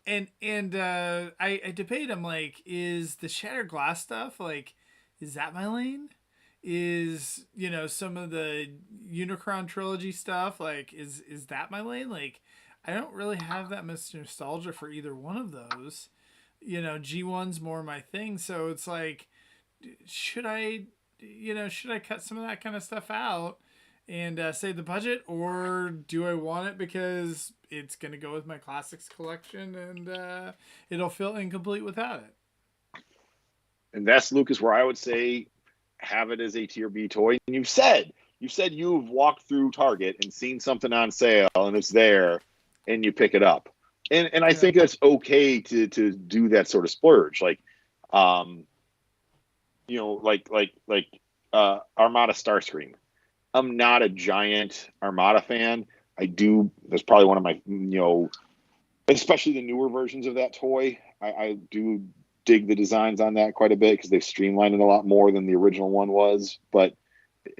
And I debate. I'm like, is the Shattered Glass stuff is that my lane? Is some of the Unicron trilogy stuff is that my lane? I don't really have that much nostalgia for either one of those. G1's more my thing, so it's like, should I cut some of that kind of stuff out and save the budget, or do I want it because it's gonna go with my classics collection and it'll feel incomplete without it? And that's, Lucas, where I would say have it as a tier B toy. And you've said you've walked through Target and seen something on sale and it's there and you pick it up. And I think that's okay to do that sort of splurge. Armada Starscream. I'm not a giant Armada fan. That's probably one of my, especially the newer versions of that toy. I do dig the designs on that quite a bit because they've streamlined it a lot more than the original one was. But,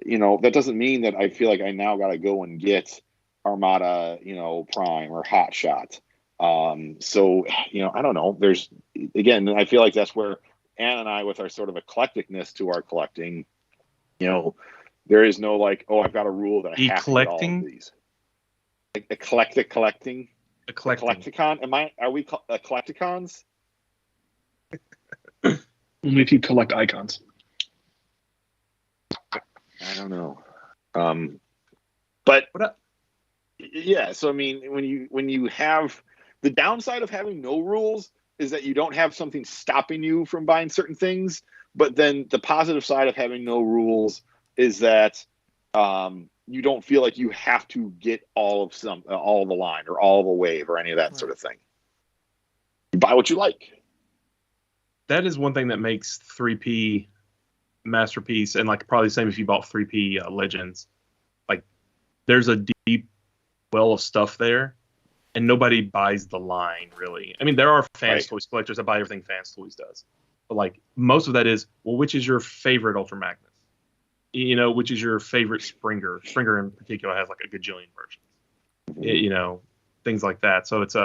that doesn't mean that I feel like I now got to go and get Armada, Prime or Hot Shot. So, I don't know. I feel like that's where Ann and I, with our sort of eclecticness to our collecting, there is no I've got a rule that I have to get all of these. Eclectic collecting. Eclecticon. Are we eclecticons? Only if you collect icons. I don't know. But yeah, so I mean, when you have the downside of having no rules is that you don't have something stopping you from buying certain things, but then the positive side of having no rules is that you don't feel like you have to get all of the line or all of a wave or any of that sort of thing. You buy what you like. That is one thing that makes 3P Masterpiece, and probably the same if you bought 3P Legends. There's a deep well of stuff there, and nobody buys the line really. I mean, there are Fans Toys collectors that buy everything Fans Toys does, but most of that is, well, which is your favorite Ultra Magnus? Which is your favorite Springer? Springer in particular has a gajillion versions. Things like that. So it's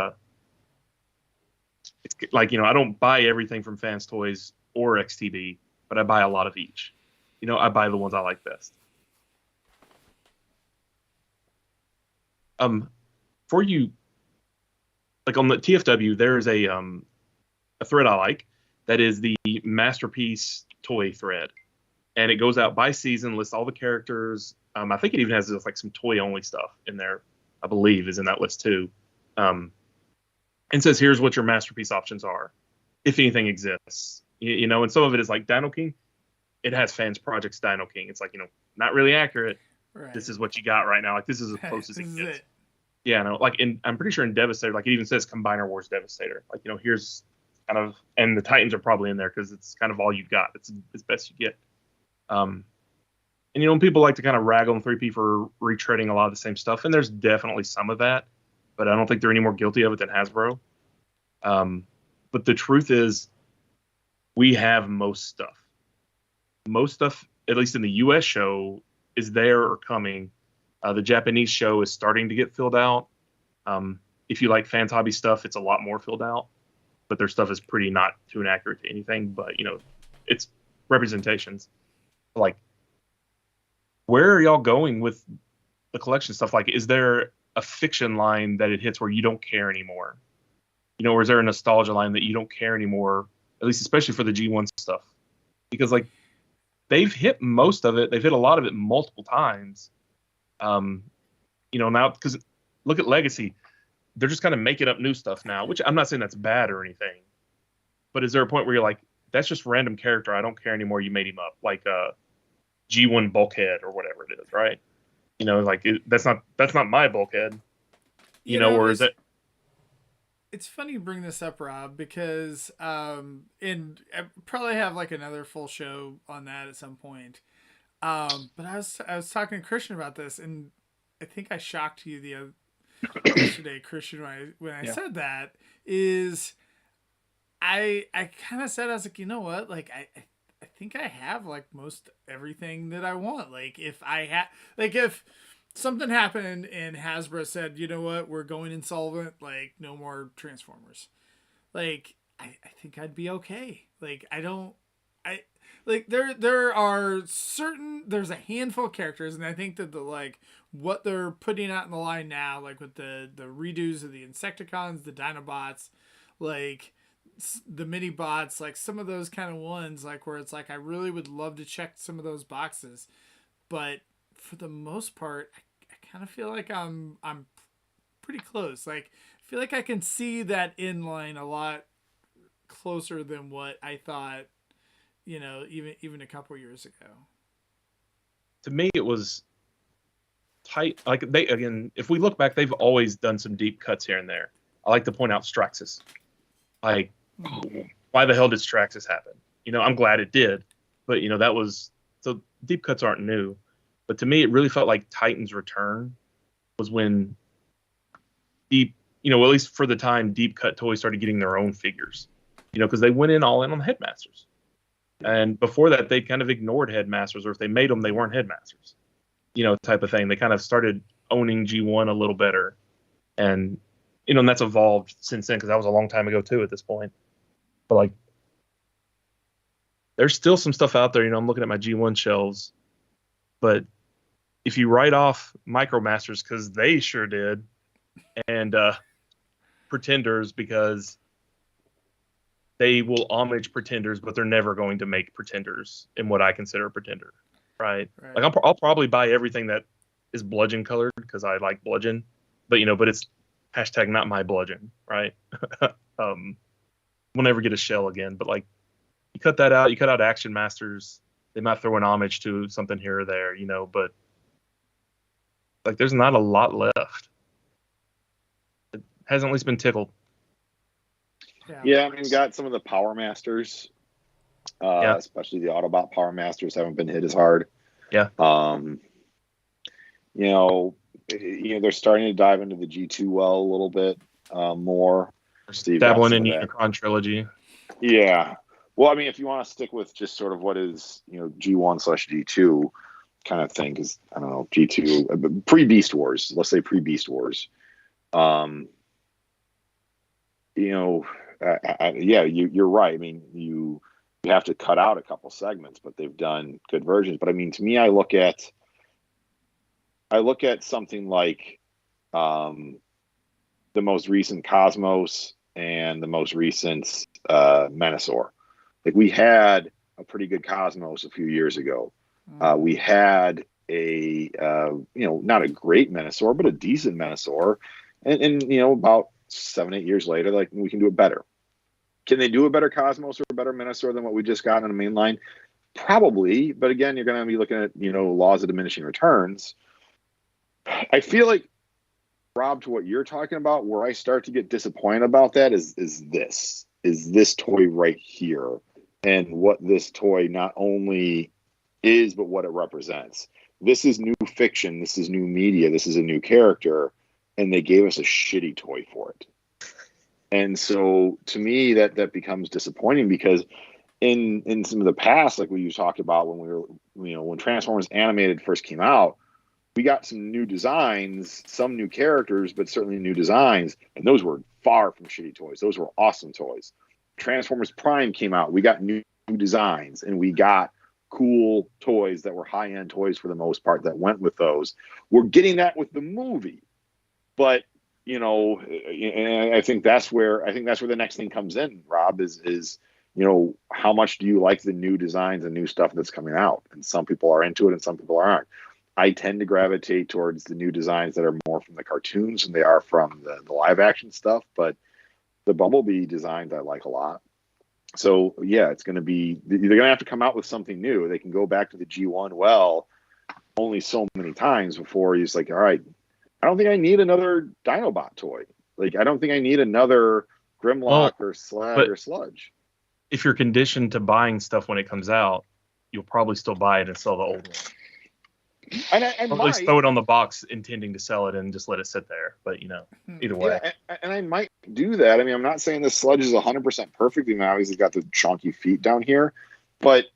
it's like, I don't buy everything from Fans Toys or XTB, but I buy a lot of each. I buy the ones I like best. For you, like on the TFW, there is a thread I like that is the Masterpiece toy thread, and it goes out by season, lists all the characters. I think it even has like some toy only stuff in there. I believe is in that list too, and says here's what your Masterpiece options are, if anything exists. And some of it is like Dino King. It has Fans Projects Dino King. It's like, not really accurate. Right. This is what you got right now. Like, this is as close as it gets. It. Yeah, no, like I'm pretty sure in Devastator, like it even says Combiner Wars Devastator. Like, here's kind of, and the Titans are probably in there because it's kind of all you've got. It's best you get. And when people like to kind of rag on 3P for retreading a lot of the same stuff, and there's definitely some of that, but I don't think they're any more guilty of it than Hasbro. But the truth is, we have most stuff. Most stuff, at least in the U.S. show, is there or coming. The Japanese show is starting to get filled out. If you like Fans Hobby stuff, it's a lot more filled out, but their stuff is pretty not too inaccurate to anything. But it's representations. Like, where are y'all going with the collection stuff? Like, is there a fiction line that it hits where you don't care anymore? Or is there a nostalgia line that you don't care anymore? At least, especially for the G1 stuff, because like they've hit most of it. They've hit a lot of it multiple times. Now, because look at Legacy, they're just kind of making up new stuff now, which I'm not saying that's bad or anything. But is there a point where you're like, that's just random character, I don't care anymore, you made him up, like G1 Bulkhead or whatever it is, right? Like that's not my Bulkhead. Or is it? It's funny you bring this up, Rob, because and I probably have like another full show on that at some point. But I was talking to Christian about this, and I think I shocked you yesterday, Christian, when I said that is I kind of said, I was like, you know what, like I think I have like most everything that I want. Like if something happened and Hasbro said, you know what, we're going insolvent, like no more Transformers, like I think I'd be okay. Like there's a handful of characters, and I think that what they're putting out in the line now, like with the redos of the Insecticons, the Dinobots, like the mini bots, like some of those kind of ones, like where it's like I really would love to check some of those boxes, but for the most part, I kind of feel like I'm pretty close. Like I feel like I can see that inline a lot closer than what I thought, even a couple years ago. To me, it was tight. Like if we look back, they've always done some deep cuts here and there. I like to point out Straxus. Like, why the hell did Straxus happen? I'm glad it did, but that was, so deep cuts aren't new. But to me, it really felt like Titan's return was when deep, at least for the time, deep cut toys started getting their own figures. Because they went all in on the Headmasters. And before that, they kind of ignored Headmasters, or if they made them, they weren't Headmasters, type of thing. They kind of started owning G1 a little better. And, and that's evolved since then, because that was a long time ago, too, at this point. But, like, there's still some stuff out there. I'm looking at my G1 shelves. But if you write off Micromasters, because they sure did, and Pretenders, because they will homage Pretenders, but they're never going to make Pretenders in what I consider a Pretender, right? Like I'll probably buy everything that is bludgeon colored because I like bludgeon, but but it's hashtag not my bludgeon, right? We'll never get a shell again, but like you cut that out, you cut out Action Masters, they might throw an homage to something here or there, but like there's not a lot left. It hasn't at least been tickled. Yeah, I mean, got some of the Power Masters, especially the Autobot Power Masters haven't been hit as hard. Yeah. They're starting to dive into the G2 well a little bit more. So dabbling in Unicron trilogy. Yeah. Well, I mean, if you want to stick with just sort of what is, G1/G2 kind of thing, because I don't know, G2 pre-Beast Wars, let's say pre-Beast Wars. yeah, you're right. I mean, you have to cut out a couple segments, but they've done good versions. But I mean, to me, I look at something like the most recent Cosmos and the most recent Menasor. Like, we had a pretty good Cosmos a few years ago. We had a not a great Menasor, but a decent Menasor, and about 7-8 years later, like, we can do it better. Can they do a better Cosmos or a better Menasor than what we just got on the main line? Probably, but again, you're going to be looking at laws of diminishing returns. I feel like, Rob, to what you're talking about, where I start to get disappointed about that is this toy right here, and what this toy not only is, but what it represents. This is new fiction. This is new media. This is a new character, and they gave us a shitty toy for it. And so, to me, that becomes disappointing, because in some of the past, like what you talked about when we were, when Transformers Animated first came out, we got some new designs, some new characters, but certainly new designs, and those were far from shitty toys. Those were awesome toys. Transformers Prime came out, we got new designs, and we got cool toys that were high-end toys for the most part that went with those. We're getting that with the movie, but and I think that's where the next thing comes in, Rob, is how much do you like the new designs and new stuff that's coming out? And some people are into it and some people aren't. I tend to gravitate towards the new designs that are more from the cartoons than they are from the live action stuff, but the Bumblebee designs I like a lot. So yeah, it's going to be, they're going to have to come out with something new. They can go back to the G1 only so many times before he's like, all right, I don't think I need another Dinobot toy. Like, I don't think I need another Grimlock or Slag or Sludge. If you're conditioned to buying stuff when it comes out, you'll probably still buy it and sell the old one. And or at least throw it on the box intending to sell it and just let it sit there. But either way. Yeah, and I might do that. I mean, I'm not saying the Sludge is 100% perfect. I mean, obviously, he's got the chunky feet down here, but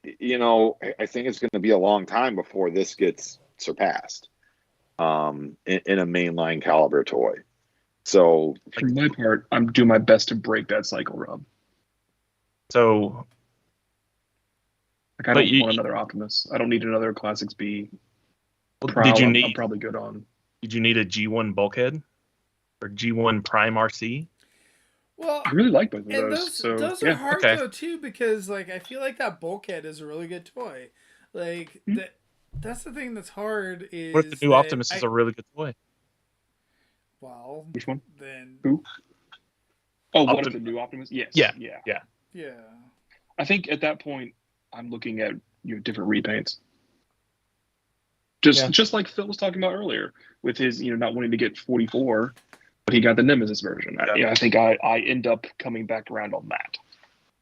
I think it's going to be a long time before this gets surpassed in a mainline caliber toy. So, for my part, I'm doing my best to break that cycle, Rob. So, I don't want another Optimus. I don't need another Classics B. Prowl, I'm probably good on. Did you need a G1 Bulkhead or G1 Prime RC? Well, I really like both of those. Those are hard though too, because I feel like that Bulkhead is a really good toy. That's the thing that's hard. Is what if the new Optimus is a really good toy? Well, which one? Then who? Oh, what if the new Optimus? Yes. Yeah. I think at that point, I'm looking at different repaints. Just like Phil was talking about earlier with his not wanting to get 44, but he got the Nemesis version. Yeah. I think I end up coming back around on that.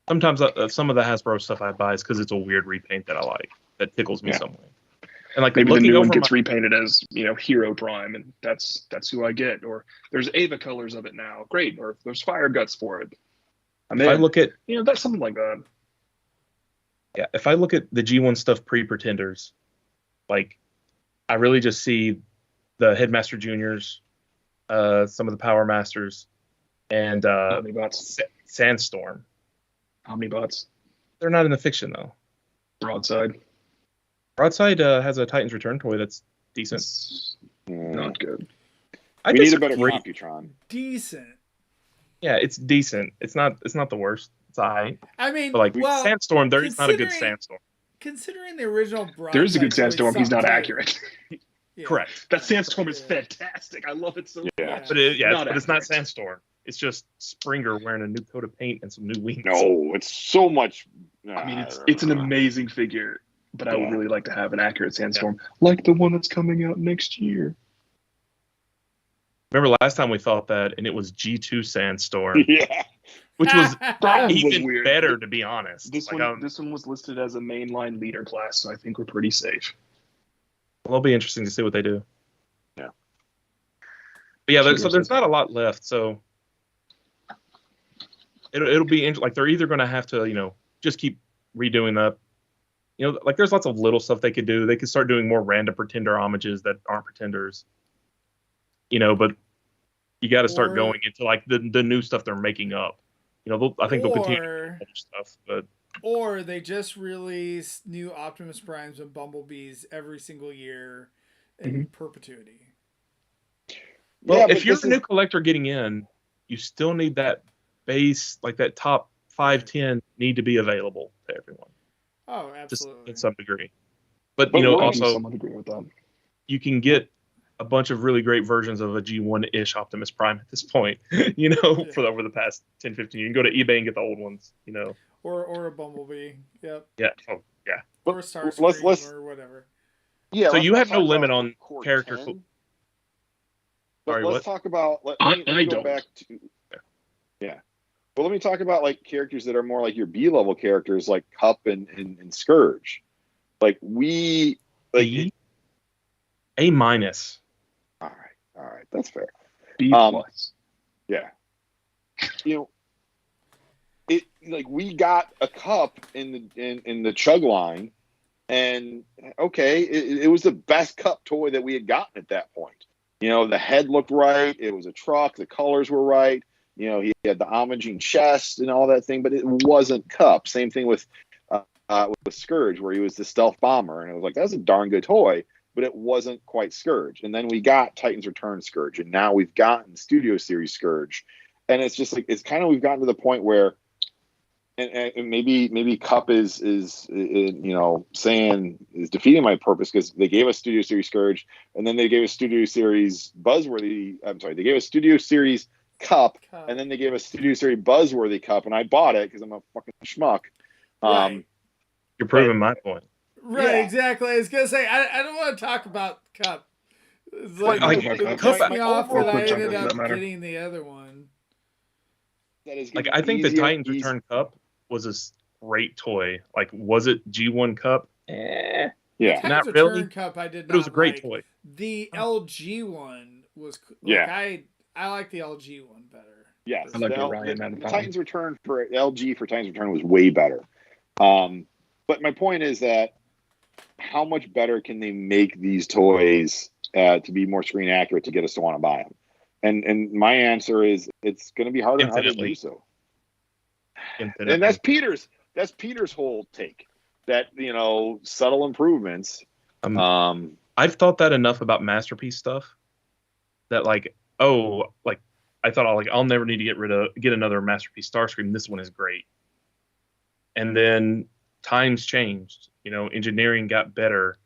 Sometimes some of the Hasbro stuff I buy is because it's a weird repaint that I like, that tickles me some way. And maybe the new one gets repainted as Hero Prime, and that's who I get. Or there's Ava colors of it now, great. Or if there's Fire Guts for it. I look at that's something like that. Yeah, if I look at the G1 stuff pre-Pretenders, I really just see the Headmaster Juniors, some of the Power Masters, and Omnibots. Sandstorm. Omnibots. They're not in the fiction though. Broadside. Broadside has a Titan's Return toy that's decent. It's not good. We need a better Computron. Decent. Yeah, it's decent. It's not the worst. It's alright. I mean, but Sandstorm, there is not a good Sandstorm. Considering the original Broadside, there is a good Sandstorm. He's not accurate. Yeah. Correct. That Sandstorm is fantastic. I love it so much. But it's not Sandstorm. It's just Springer wearing a new coat of paint and some new wings. No, it's so much. I mean, it's an amazing figure, but I would really like to have an accurate Sandstorm, like the one that's coming out next year. Remember last time we thought that, and it was G2 Sandstorm. Yeah. Which was even weird. better, to be honest. This one was listed as a mainline leader class, so I think we're pretty safe. Well, it'll be interesting to see what they do. Yeah. But yeah, there's not a lot left, so it'll be they're either going to have to, just keep redoing that. There's lots of little stuff they could do. They could start doing more random Pretender homages that aren't Pretenders. But you got to start Or- going into like the new stuff they're making up. I think they'll continue to Or do other stuff, but or they just release new Optimus Primes and Bumblebees every single year in perpetuity. well, Yeah, if but you're this a new is collector getting in, you still need that base, like that top 5-10 need to be available to everyone, Oh, just absolutely. in some degree. But But we're- I do also somewhat agree with that. you can get a bunch of really great versions of a G1-ish Optimus Prime at this point, for over the past 10, 15 years. You can go to eBay and get the old ones, Or a Bumblebee. Yep. Yeah. Oh, yeah. Or but Starscream or whatever. yeah. So let's you not have no talk limit about on core character 10, Sorry, but let's what? talk about. Let I me go don't. back to. Yeah. Well, let me talk about like characters that are more like your B level characters, like Cup and Scourge. Like we like. B? A minus. All right, that's fair. B Um, plus. Yeah. It like we got a Cup in the Chug line, and okay, it was the best Cup toy that we had gotten at that point. The head looked right. It was a truck. The colors were right. He had the homaging chest and all that thing, but it wasn't Cup. Same thing with Scourge, where he was the stealth bomber, and it was like that's a darn good toy, but it wasn't quite Scourge. And then we got Titans Return Scourge, and now we've gotten Studio Series Scourge, and it's just like it's kind of we've gotten to the point where, and maybe Cup is saying is defeating my purpose because they gave us Studio Series Scourge, and then they gave us Studio Series Buzzworthy. I'm sorry, they gave us Studio Series Cup, and then they gave us Studio Series Buzzworthy Cup, and I bought it because I'm a fucking schmuck. Right. You're proving my point. Right, Yeah. exactly. I was gonna say I don't want to talk about Cup. It's Like, it Cup- pissed me off that I Overall- ended does that up matter? getting the other one. That is Like gonna I be think the easier- Titans easy- Return Cup was a great toy. Like, was it G1 Cup? Yeah. Titans Not Return really, Cup I did not but it was a great like. toy. The LG one was Yeah. I like the LG one better. Yes, I like the, Orion the, out of the that Titans Return for LG for Titans Return was way better. But my point is that how much better can they make these toys to be more screen accurate to get us to want to buy them? And my answer is it's going to be harder and harder to do Infinitely. so. Infinitely. And that's Peter's whole take that subtle improvements. I've thought that enough about Masterpiece stuff that I thought I'll never need to get another Masterpiece Starscream. This one is great. And then times changed, engineering got better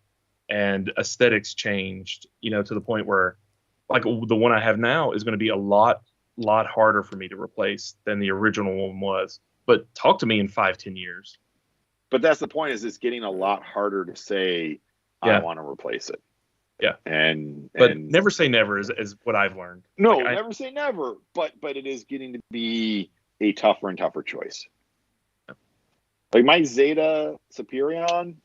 and aesthetics changed, to the point where like the one I have now is going to be a lot harder for me to replace than the original one was. But talk to me in 5-10 years. But that's the point, is it's getting a lot harder to say Yeah. I want to replace it. Yeah. But Never say never is what I've learned. No, Like, never say never. But it is getting to be a tougher and tougher choice. Like my Zeta Superion,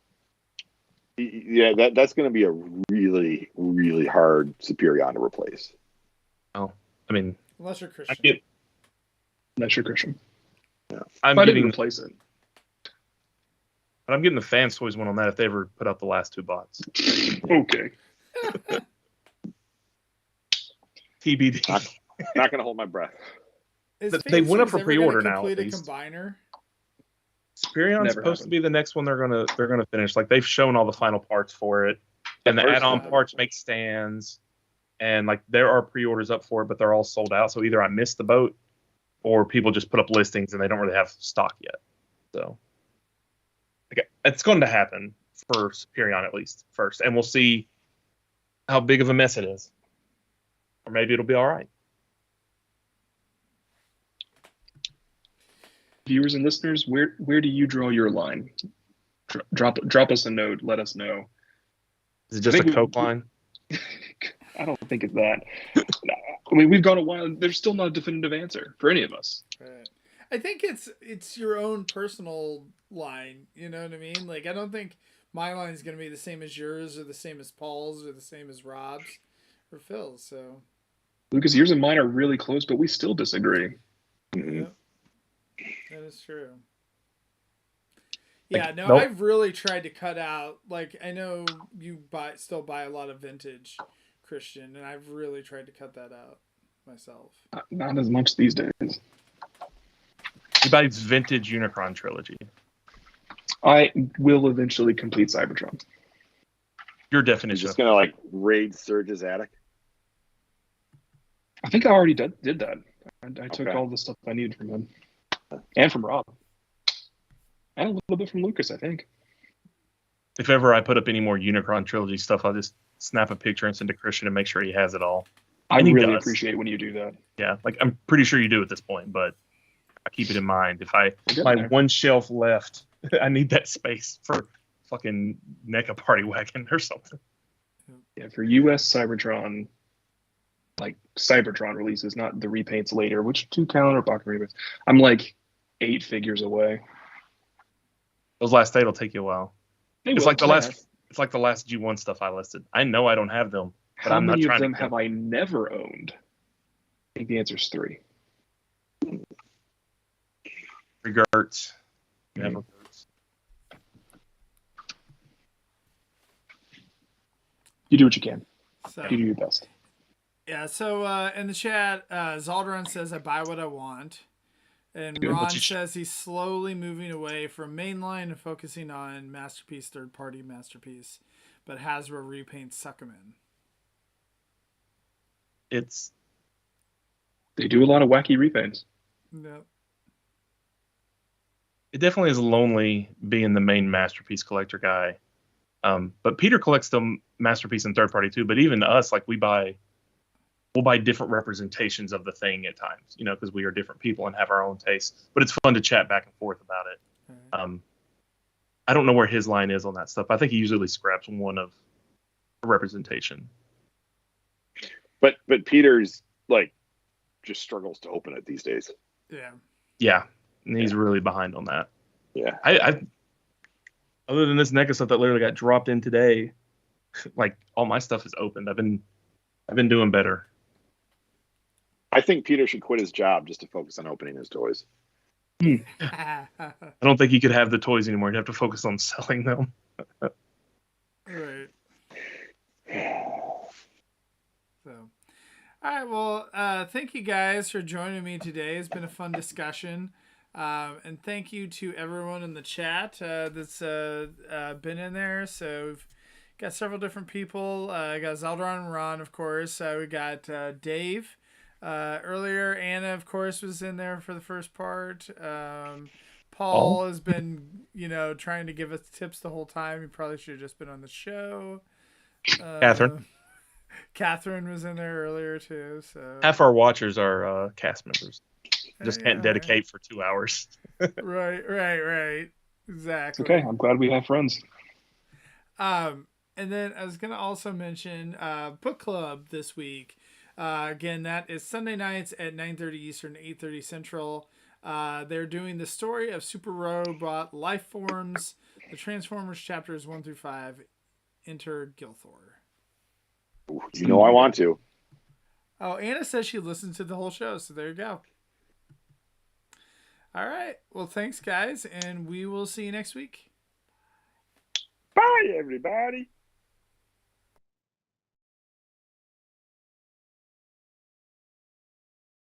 yeah, that's going to be a really, really hard Superion to replace. Oh, I mean, Unless you're Christian. That's your Christian. I'm I didn't getting replace it. the Fans Toys one on that if they ever put out the last two bots. Okay. TBD. Not going to hold my breath. Is They went up Fancy's for ever pre-order gonna now, at complete a least. combiner? Superion's Never supposed to happened. be the next one they're gonna finish. Like they've shown all the final parts for it, and the first add-on one. parts make stands, and like there are pre-orders up for it, but they're all sold out. So either I missed the boat, or people just put up listings and they don't really have stock yet. So, okay, it's going to happen for Superion at least first, and we'll see how big of a mess it is, or maybe it'll be all right. Viewers and listeners, where do you draw your line? Drop us a note. Let us know. Is it just I a think Coke line? I don't think it's that. I mean, we've gone a while. There's still not a definitive answer for any of us. Right. I think it's your own personal line. You know what I mean? Like I don't think my line is going to be the same as yours, or the same as Paul's, or the same as Rob's, or Phil's. So, Lucas, yours and mine are really close, but we still disagree. Mhm. yep, that is true. Yeah, no, nope. I've really tried to cut out. Like I know you still buy a lot of vintage, Christian, and I've really tried to cut that out. myself. Not as much these days. He buys vintage Unicron trilogy. I will eventually complete Cybertron. Your He's definition. just gonna like raid Surge's attic. I think I already did that. I took Okay. all the stuff I needed from him. And from Rob. And a little bit from Lucas, I think. If ever I put up any more Unicron trilogy stuff, I'll just snap a picture and send to Christian and make sure he has it all. I And he really does. appreciate when you do that. Yeah, like I'm pretty sure you do at this point, but I keep it in mind. If We're getting my there. one shelf left, I need that space for fucking NECA Party Wagon or something. Yeah, for US Cybertron, like Cybertron releases, not the repaints later, which 2 calendar pocket repaints. I'm like 8 figures away. Those last 8 will take you a while. They It's will, like the yes. last. It's like the last G1 stuff I listed. I know I don't have them, but How I'm not many of trying them to. have I never owned? I think the answer is 3. Regards. Never. You do what you can. So You do your best. yeah, so in the chat, Zaldron says I buy what I want. And Good. Ron But you says he's slowly moving away from mainline and focusing on Masterpiece, third-party Masterpiece, but Hasbro repaints suck him in. It's They do a lot of wacky repaints. Yep. it definitely is lonely being the main Masterpiece collector guy. But Peter collects the Masterpiece and third party too. But even us, like we'll buy different representations of the thing at times, because we are different people and have our own tastes. But it's fun to chat back and forth about it. Right. I don't know where his line is on that stuff. I think he usually scraps one of a representation. But Peter's like just struggles to open it these days. Yeah. Yeah, and he's really behind on that. Yeah. I other than this NECA stuff that literally got dropped in today, like all my stuff is opened. I've been doing better. I think Peter should quit his job just to focus on opening his toys. I don't think he could have the toys anymore. He'd have to focus on selling them. Right. So, all right. Well, thank you guys for joining me today. It's been a fun discussion. And thank you to everyone in the chat that's been in there. So we've got several different people. I got Zeldron and Ron, of course. We got Dave earlier. Anna, of course, was in there for the first part. Paul has been, trying to give us tips the whole time. He probably should have just been on the show. Catherine was in there earlier too. So Half our watchers are cast members. Just can't Yeah. dedicate for 2 hours. Right. Exactly. Okay, I'm glad we have friends. And then I was gonna also mention book club this week. Again, that is Sunday nights at 9:30 Eastern, 8:30 Central. They're doing the story of Super Robot Life Forms, the Transformers chapters 1 through 5. Enter Gilthor. I want to. Oh, Anna says she listened to the whole show, so there you go. All right. Well, thanks, guys, and we will see you next week. Bye, everybody.